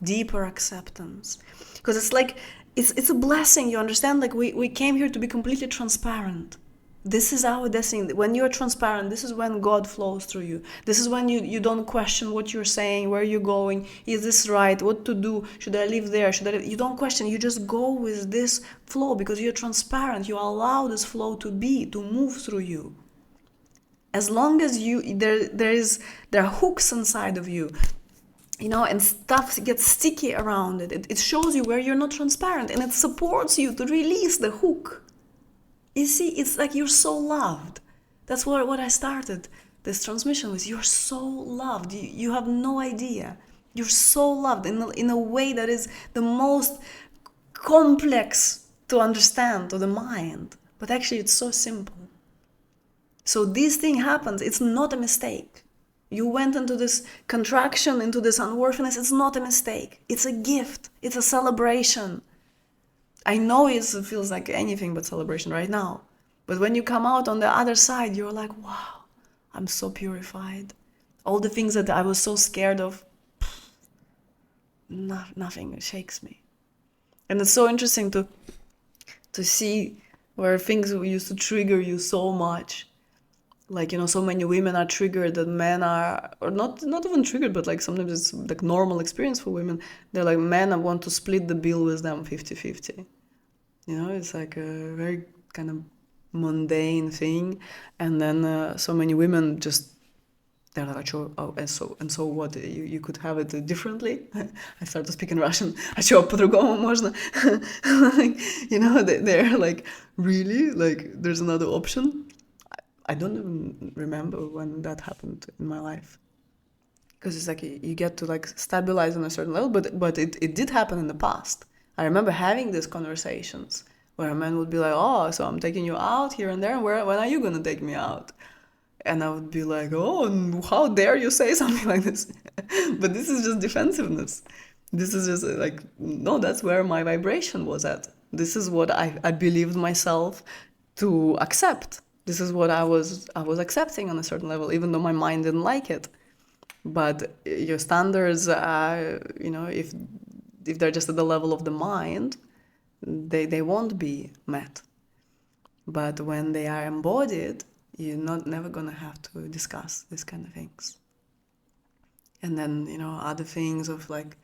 deeper acceptance. Because it's like, it's a blessing, you understand? Like we came here to be completely transparent. This is our destiny. When you're transparent, this is when God flows through you. This is when you don't question what you're saying, where you're going, is this right, what to do, should I live there, you don't question, you just go with this flow, because you're transparent, you allow this flow to move through you. As long as there are hooks inside of you, and stuff gets sticky around it. It shows you where you're not transparent, and it supports you to release the hook. You see, it's like you're so loved. That's what I started this transmission with. You're so loved. You have no idea. You're so loved in a way that is the most complex to understand to the mind. But actually, it's so simple. So this thing happens. It's not a mistake. You went into this contraction, into this unworthiness. It's not a mistake. It's a gift. It's a celebration. I know it feels like anything but celebration right now. But when you come out on the other side, you're like, wow, I'm so purified. All the things that I was so scared of, nothing shakes me. And it's so interesting to see where things used to trigger you so much. Like, so many women are triggered that men are, or not even triggered, but like sometimes it's like normal experience for women. They're like, men want to split the bill with them 50-50. It's like a very kind of mundane thing. And then so many women they're like, oh, and so what, you could have it differently? I started speaking Russian. А что, по-другому можно? They're like, really? Like, there's another option? I don't even remember when that happened in my life. Because it's like you get to like stabilize on a certain level, but it did happen in the past. I remember having these conversations where a man would be like, "Oh, so I'm taking you out here and there, and when are you gonna take me out?" And I would be like, "Oh, how dare you say something like this?" But this is just defensiveness. This is just like, no, that's where my vibration was at. This is what I believed myself to accept. This is what I was accepting on a certain level, even though my mind didn't like it. But your standards, if they're just at the level of the mind, they won't be met. But when they are embodied, you're not never gonna have to discuss these kind of things. And then other things of like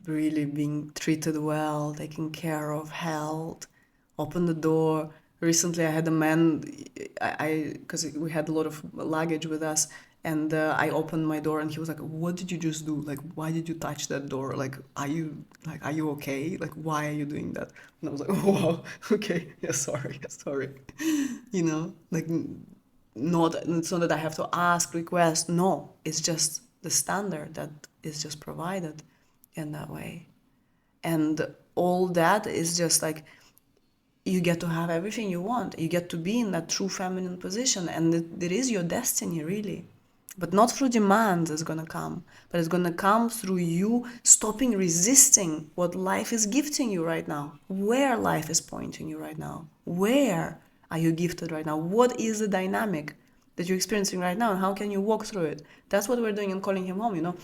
really being treated well, taken care of, held, open the door. Recently, I had a man, because we had a lot of luggage with us, and I opened my door, and he was like, "What did you just do? Like, why did you touch that door? Like, are you okay? Like, why are you doing that?" And I was like, "Oh, wow, okay, yeah, sorry, sorry." Like, not it's not that I have to ask, request. No, it's just the standard that is just provided in that way. And all that is just like you get to have everything you want. You get to be in that true feminine position, and it is your destiny, really. But not through demands it's gonna come, but it's gonna come through you stopping resisting what life is gifting you right now. Where life is pointing you right now. Where are you gifted right now? What is the dynamic that you're experiencing right now, and how can you walk through it? That's what we're doing in Calling Him Home.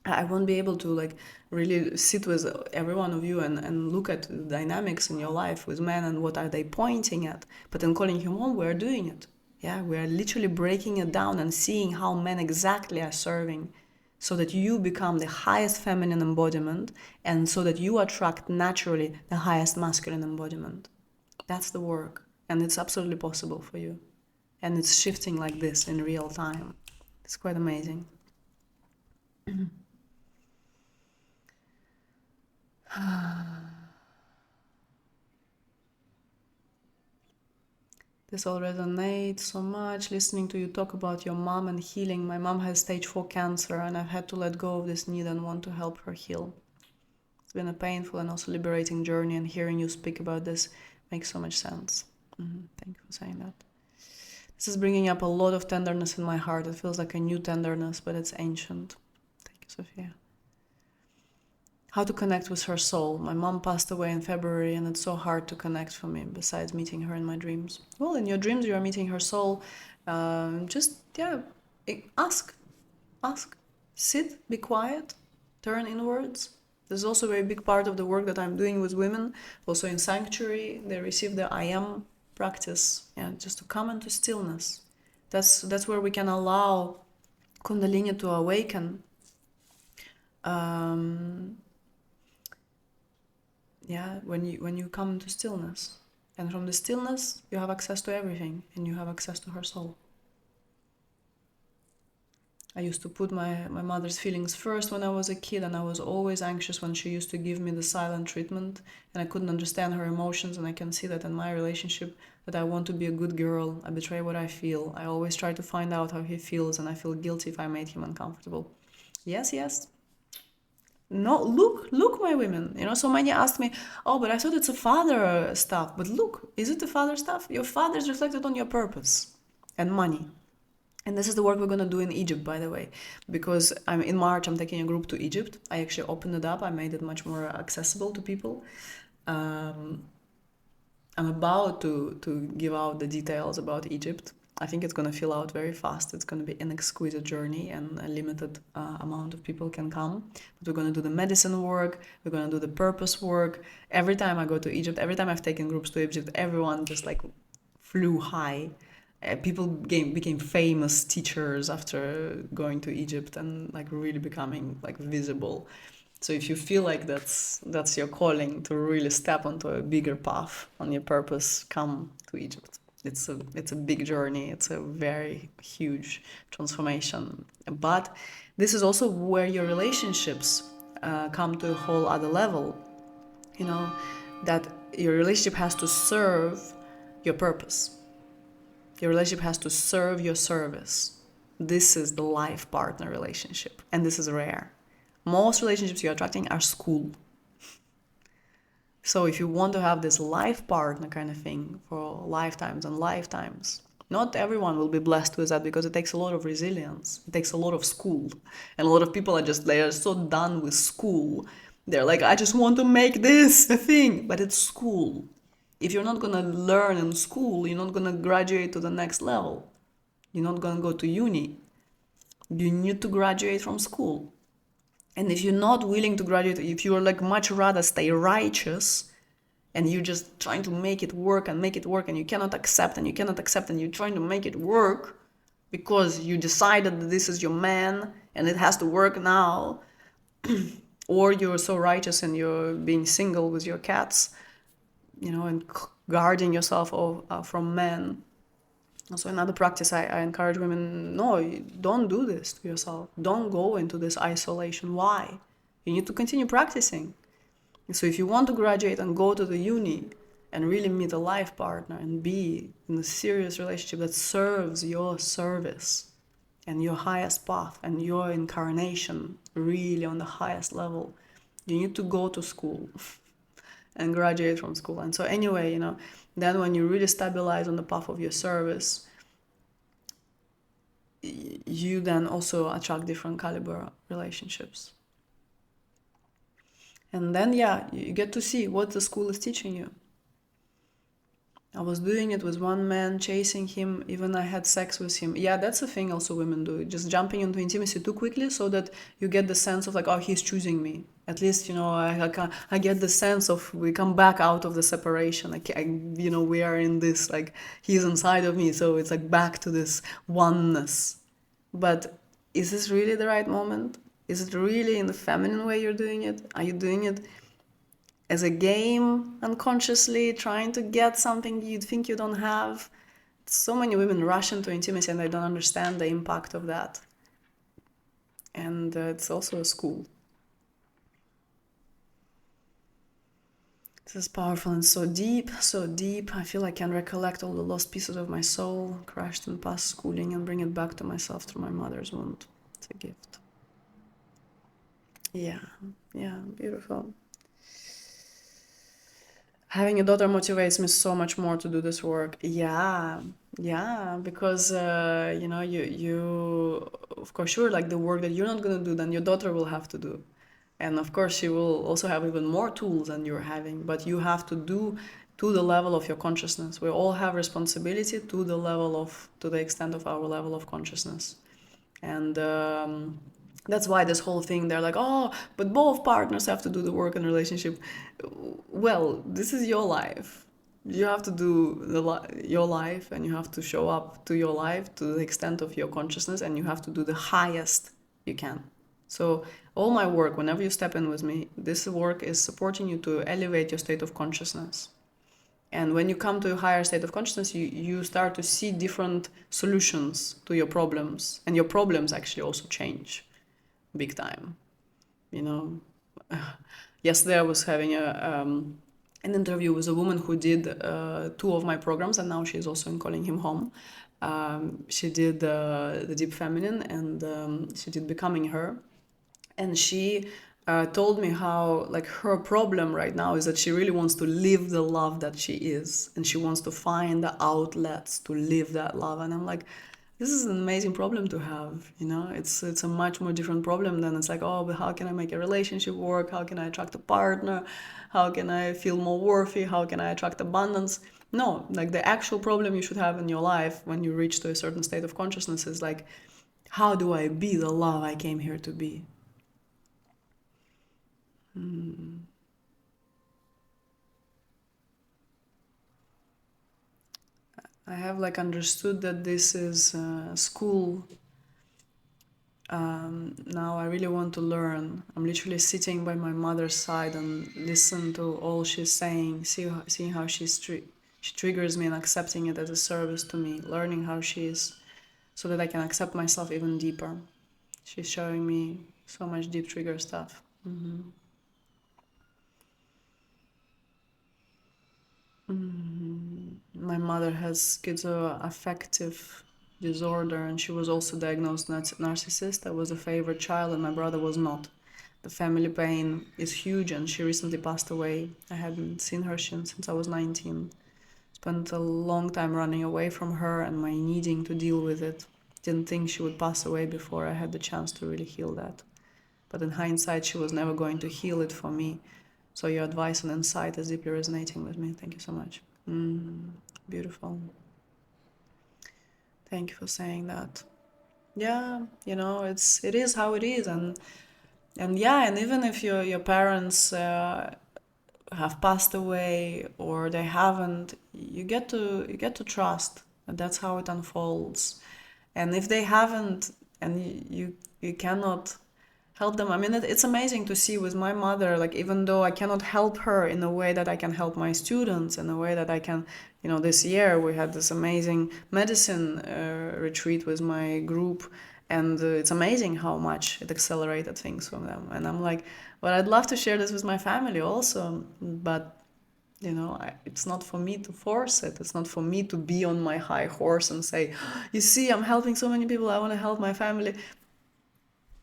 I won't be able to like really sit with every one of you and look at the dynamics in your life with men and what are they pointing at. But in Calling Him Home, we're doing it. Yeah, we're literally breaking it down and seeing how men exactly are serving so that you become the highest feminine embodiment and so that you attract naturally the highest masculine embodiment. That's the work. And it's absolutely possible for you. And it's shifting like this in real time. It's quite amazing. This all resonates so much. Listening to you talk about your mom and healing. My mom has stage 4 cancer, and I've had to let go of this need and want to help her heal. It's been a painful and also liberating journey, and hearing you speak about this makes so much sense. Thank you for saying that. This is bringing up a lot of tenderness in my heart. It feels like a new tenderness, but it's ancient. Thank you, Sophia. How to connect with her soul. My mom passed away in February, and it's so hard to connect for me besides meeting her in my dreams. Well, in your dreams, you are meeting her soul. Ask. Sit, be quiet, turn inwards. This is also a very big part of the work that I'm doing with women. Also in Sanctuary, they receive the I am practice, just to come into stillness. That's where we can allow Kundalini to awaken. When you come into stillness, and from the stillness you have access to everything, and you have access to her soul. I used to put my mother's feelings first when I was a kid, and I was always anxious when she used to give me the silent treatment, and I couldn't understand her emotions. And I can see that in my relationship, that I want to be a good girl, I betray what I feel, I always try to find out how he feels, and I feel guilty if I made him uncomfortable. Yes. No, look, my women. So many ask me, "Oh, but I thought it's a father stuff." But look, is it the father stuff? Your father is reflected on your purpose and money. And this is the work we're going to do in Egypt, by the way, because in March, I'm taking a group to Egypt. I actually opened it up. I made it much more accessible to people. I'm about to give out the details about Egypt. I think it's going to fill out very fast. It's going to be an exquisite journey, and a limited amount of people can come. But we're going to do the medicine work. We're going to do the purpose work. Every time I go to Egypt, every time I've taken groups to Egypt, everyone just like flew high. People became famous teachers after going to Egypt and like really becoming like visible. So if you feel like that's your calling to really step onto a bigger path on your purpose, come to Egypt. It's a big journey. It's a very huge transformation. But this is also where your relationships come to a whole other level. That your relationship has to serve your purpose. Your relationship has to serve your service. This is the life partner relationship, and this is rare. Most relationships you're attracting are school. So if you want to have this life partner kind of thing for lifetimes and lifetimes, not everyone will be blessed with that because it takes a lot of resilience. It takes a lot of school. And a lot of people they are so done with school. They're like, I just want to make this a thing, but it's school. If you're not gonna learn in school, you're not gonna graduate to the next level. You're not gonna go to uni. You need to graduate from school. And if you're not willing to graduate, if you're like much rather stay righteous and you're just trying to make it work and you cannot accept and you cannot accept and you're trying to make it work because you decided that this is your man and it has to work now, or you're so righteous and you're being single with your cats, and guarding yourself from men. So another practice I encourage women, no, don't do this to yourself. Don't go into this isolation. Why? You need to continue practicing. So if you want to graduate and go to the uni and really meet a life partner and be in a serious relationship that serves your service and your highest path and your incarnation really on the highest level, you need to go to school and graduate from school. And so anyway, then when you really stabilize on the path of your service, you then also attract different caliber relationships. And then, you get to see what the school is teaching you. I was doing it with one man, chasing him, even I had sex with him. Yeah, that's a thing also women do. Just jumping into intimacy too quickly so that you get the sense of like, oh, he's choosing me. At least, I get the sense of we come back out of the separation. We are in this, like, he's inside of me. So it's like back to this oneness. But is this really the right moment? Is it really in the feminine way you're doing it? Are you doing it as a game, unconsciously trying to get something you think you don't have? So many women rush into intimacy and they don't understand the impact of that. And it's also a school. This is powerful and so deep, so deep. I feel I can recollect all the lost pieces of my soul, crashed in past schooling, and bring it back to myself through my mother's wound. It's a gift. Yeah, beautiful. Having a daughter motivates me so much more to do this work. Yeah, because you of course sure, like the work that you're not gonna do, then your daughter will have to do, and of course she will also have even more tools than you're having. But you have to do to the level of your consciousness. We all have responsibility to the extent of our level of consciousness, and that's why this whole thing, they're like, oh, but both partners have to do the work in a relationship. Well, this is your life. You have to do your life, and you have to show up to your life to the extent of your consciousness, and you have to do the highest you can. So all my work, whenever you step in with me, this work is supporting you to elevate your state of consciousness. And when you come to a higher state of consciousness, you start to see different solutions to your problems. And your problems actually also change big time. Yesterday I was having an interview with a woman who did 2 of my programs, and now she's also in Calling Him Home. She did the Deep Feminine, and she did Becoming Her. And she told me how, like, her problem right now is that she really wants to live the love that she is, and she wants to find the outlets to live that love. And I'm like, this is an amazing problem to have. It's a much more different problem than it's like, oh, but how can I make a relationship work? How can I attract a partner? How can I feel more worthy? How can I attract abundance? No, like, the actual problem you should have in your life when you reach to a certain state of consciousness is like, how do I be the love I came here to be? I have like understood that this is school. Now I really want to learn. I'm literally sitting by my mother's side and listen to all she's saying, seeing how she triggers me and accepting it as a service to me, learning how she is, so that I can accept myself even deeper. She's showing me so much deep trigger stuff. My mother has schizoaffective disorder, and she was also diagnosed narcissist. I was a favorite child, and my brother was not. The family pain is huge, and she recently passed away. I hadn't seen her since I was 19. Spent a long time running away from her and my needing to deal with it. Didn't think she would pass away before I had the chance to really heal that. But in hindsight, she was never going to heal it for me. So your advice and insight is deeply resonating with me. Thank you so much. Beautiful. Thank you for saying that. Yeah, it is how it is, and yeah, and even if your parents have passed away or they haven't, you get to trust that that's how it unfolds. And if they haven't, and you cannot help them. I mean, it's amazing to see with my mother, like, even though I cannot help her in a way that I can help my students, in a way that I can, this year we had this amazing medicine retreat with my group, and it's amazing how much it accelerated things from them. And I'm like, well, I'd love to share this with my family also, but it's not for me to force it. It's not for me to be on my high horse and say, you see, I'm helping so many people, I want to help my family.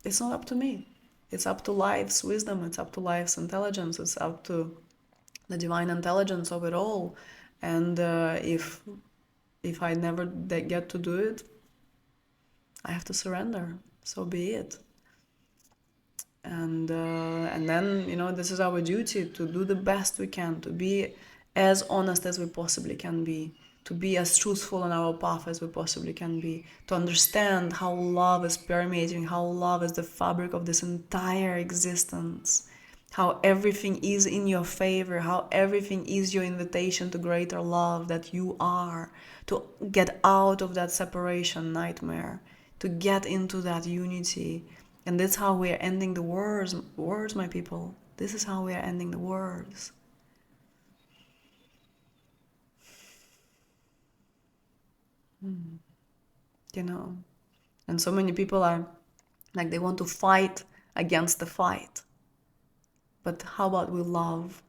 It's not up to me. It's up to life's wisdom. It's up to life's intelligence. It's up to the divine intelligence of it all. And if I never get to do it, I have to surrender. So be it. And then this is our duty, to do the best we can, to be as honest as we possibly can be, to be as truthful on our path as we possibly can be, to understand how love is permeating, how love is the fabric of this entire existence, how everything is in your favor, how everything is your invitation to greater love that you are, to get out of that separation nightmare, to get into that unity. And that's how we are ending the wars, my people. This is how we are ending the wars. And so many people are like, they want to fight against the fight. But how about we love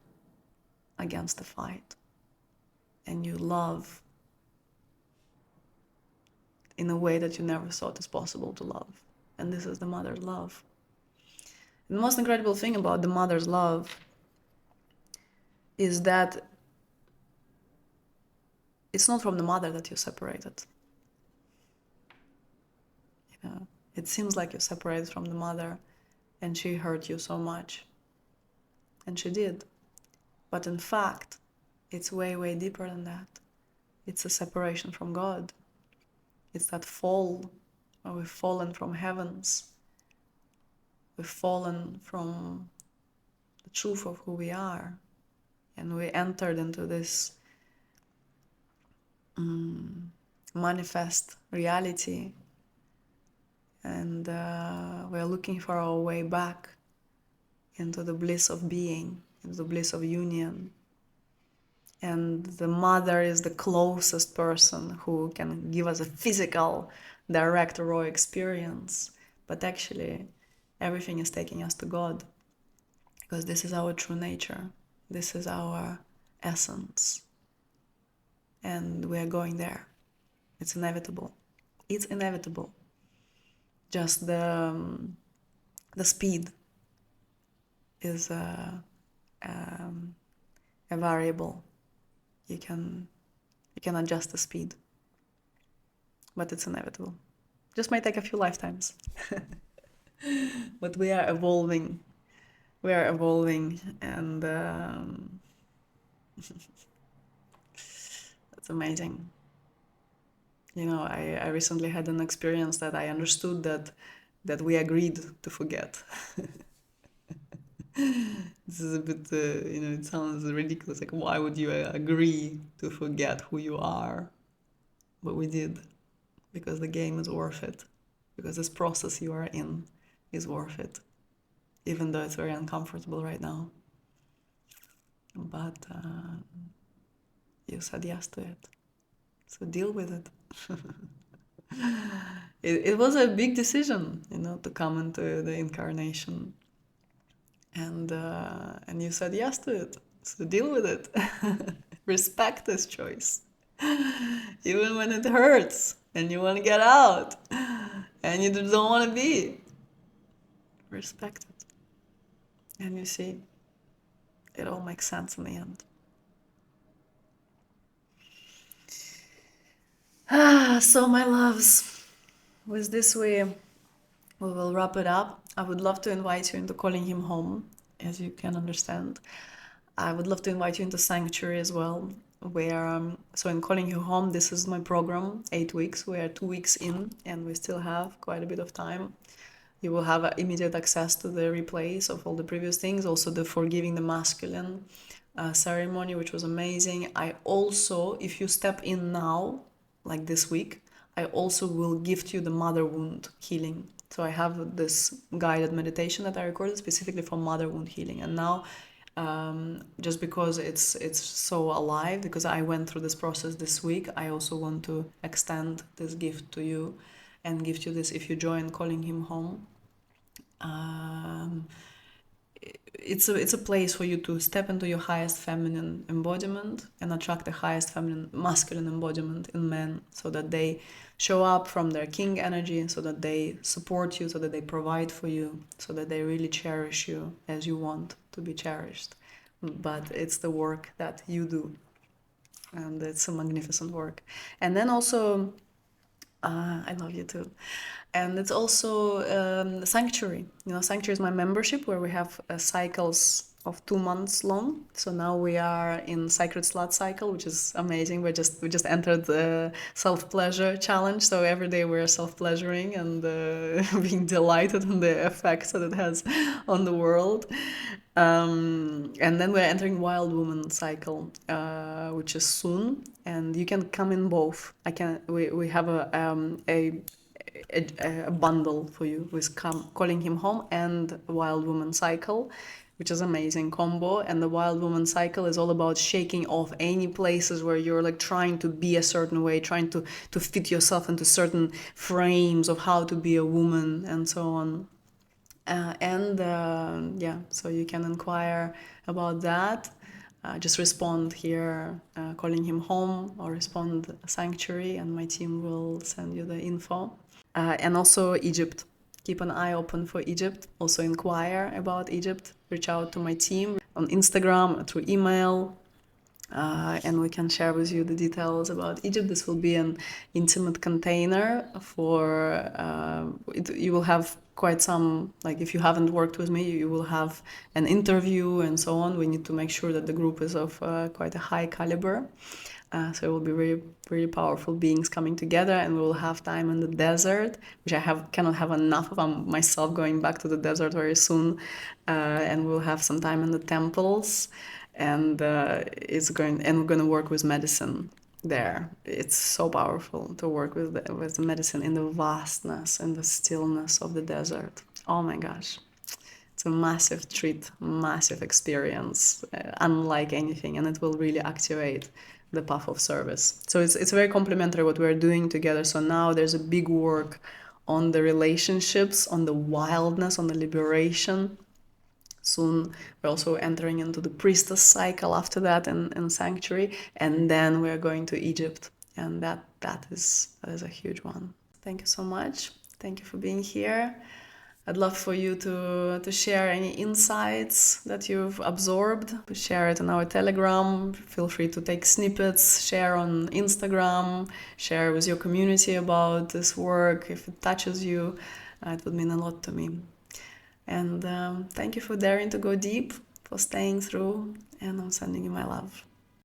against the fight? And you love in a way that you never thought is possible to love. And this is the mother's love. And the most incredible thing about the mother's love is that it's not from the mother that you're separated. It seems like you're separated from the mother and she hurt you so much. And she did. But in fact, it's way, way deeper than that. It's a separation from God. It's that fall where we've fallen from heavens. We've fallen from the truth of who we are. And we entered into this manifest reality. And we're looking for our way back into the bliss of being, into the bliss of union. And the mother is the closest person who can give us a physical, direct, raw experience. But actually, everything is taking us to God, because this is our true nature. This is our essence. And we are going there. It's inevitable. It's inevitable. Just the speed is a variable. You can adjust the speed, but it's inevitable. Just might take a few lifetimes. But we are evolving. We are evolving, and that's amazing. I recently had an experience that I understood that we agreed to forget. This is a bit, it sounds ridiculous. Like, why would you agree to forget who you are? But we did, because the game is worth it. Because this process you are in is worth it, even though it's very uncomfortable right now. But you said yes to it, so deal with it. It was a big decision, to come into the incarnation. And you said yes to it, so deal with it. Respect this choice. Even when it hurts and you want to get out and you don't want to be. Respect it. And you see, it all makes sense in the end. So my loves, with this we will wrap it up. I would love to invite you into Calling Him Home, as you can understand. I would love to invite you into Sanctuary as well, where so in Calling You Home, this is my program, 8 weeks. We are 2 weeks in, and we still have quite a bit of time. You will have immediate access to the replays of all the previous things, also the Forgiving the Masculine ceremony, which was amazing. I also, if you step in now, like this week, I also will gift you the mother wound healing. So I have this guided meditation that I recorded specifically for mother wound healing. And now, just because it's so alive, because I went through this process this week, I also want to extend this gift to you and gift you this if you join Calling Him Home. It's a place for you to step into your highest feminine embodiment and attract the highest feminine masculine embodiment in men, so that they show up from their king energy, so that they support you, so that they provide for you, so that they really cherish you as you want to be cherished. But it's the work that you do, and it's a magnificent work. And then also I love you too. And it's also Sanctuary. Sanctuary is my membership where we have cycles of 2 months long. So now we are in Sacred Slut cycle, which is amazing. We just entered the self-pleasure challenge. So every day we're self-pleasuring and being delighted in the effects that it has on the world. And then we're entering Wild Woman cycle, which is soon, and you can come in both. We have a bundle for you with Calling Him Home and Wild Woman cycle, which is amazing combo. And the Wild Woman cycle is all about shaking off any places where you're like trying to be a certain way, trying to fit yourself into certain frames of how to be a woman and so on. So you can inquire about that. Just respond here, Calling Him Home, or respond Sanctuary, and my team will send you the info. And also Egypt. Keep an eye open for Egypt. Also inquire about Egypt. Reach out to my team on Instagram, through email, and we can share with you the details about Egypt. This will be an intimate container for, you will have quite some, like if you haven't worked with me, you will have an interview and so on. We need to make sure that the group is of quite a high caliber. So it will be very, very powerful beings coming together, and we will have time in the desert, which cannot have enough of. I'm myself going back to the desert very soon, and we'll have some time in the temples, and we're going to work with medicine there. It's so powerful to work with the medicine in the vastness and the stillness of the desert. Oh my gosh. It's a massive treat, massive experience, unlike anything, and it will really activate the path of service. So it's very complementary what we're doing together. So now there's a big work on the relationships, on the wildness, on the liberation. Soon we're also entering into the priestess cycle after that in Sanctuary, and then we're going to Egypt, and that is a huge one. Thank you so much. Thank you for being here. I'd love for you to share any insights that you've absorbed. Share it on our Telegram. Feel free to take snippets, share on Instagram, share with your community about this work. If it touches you, it would mean a lot to me. And thank you for daring to go deep, for staying through, and I'm sending you my love.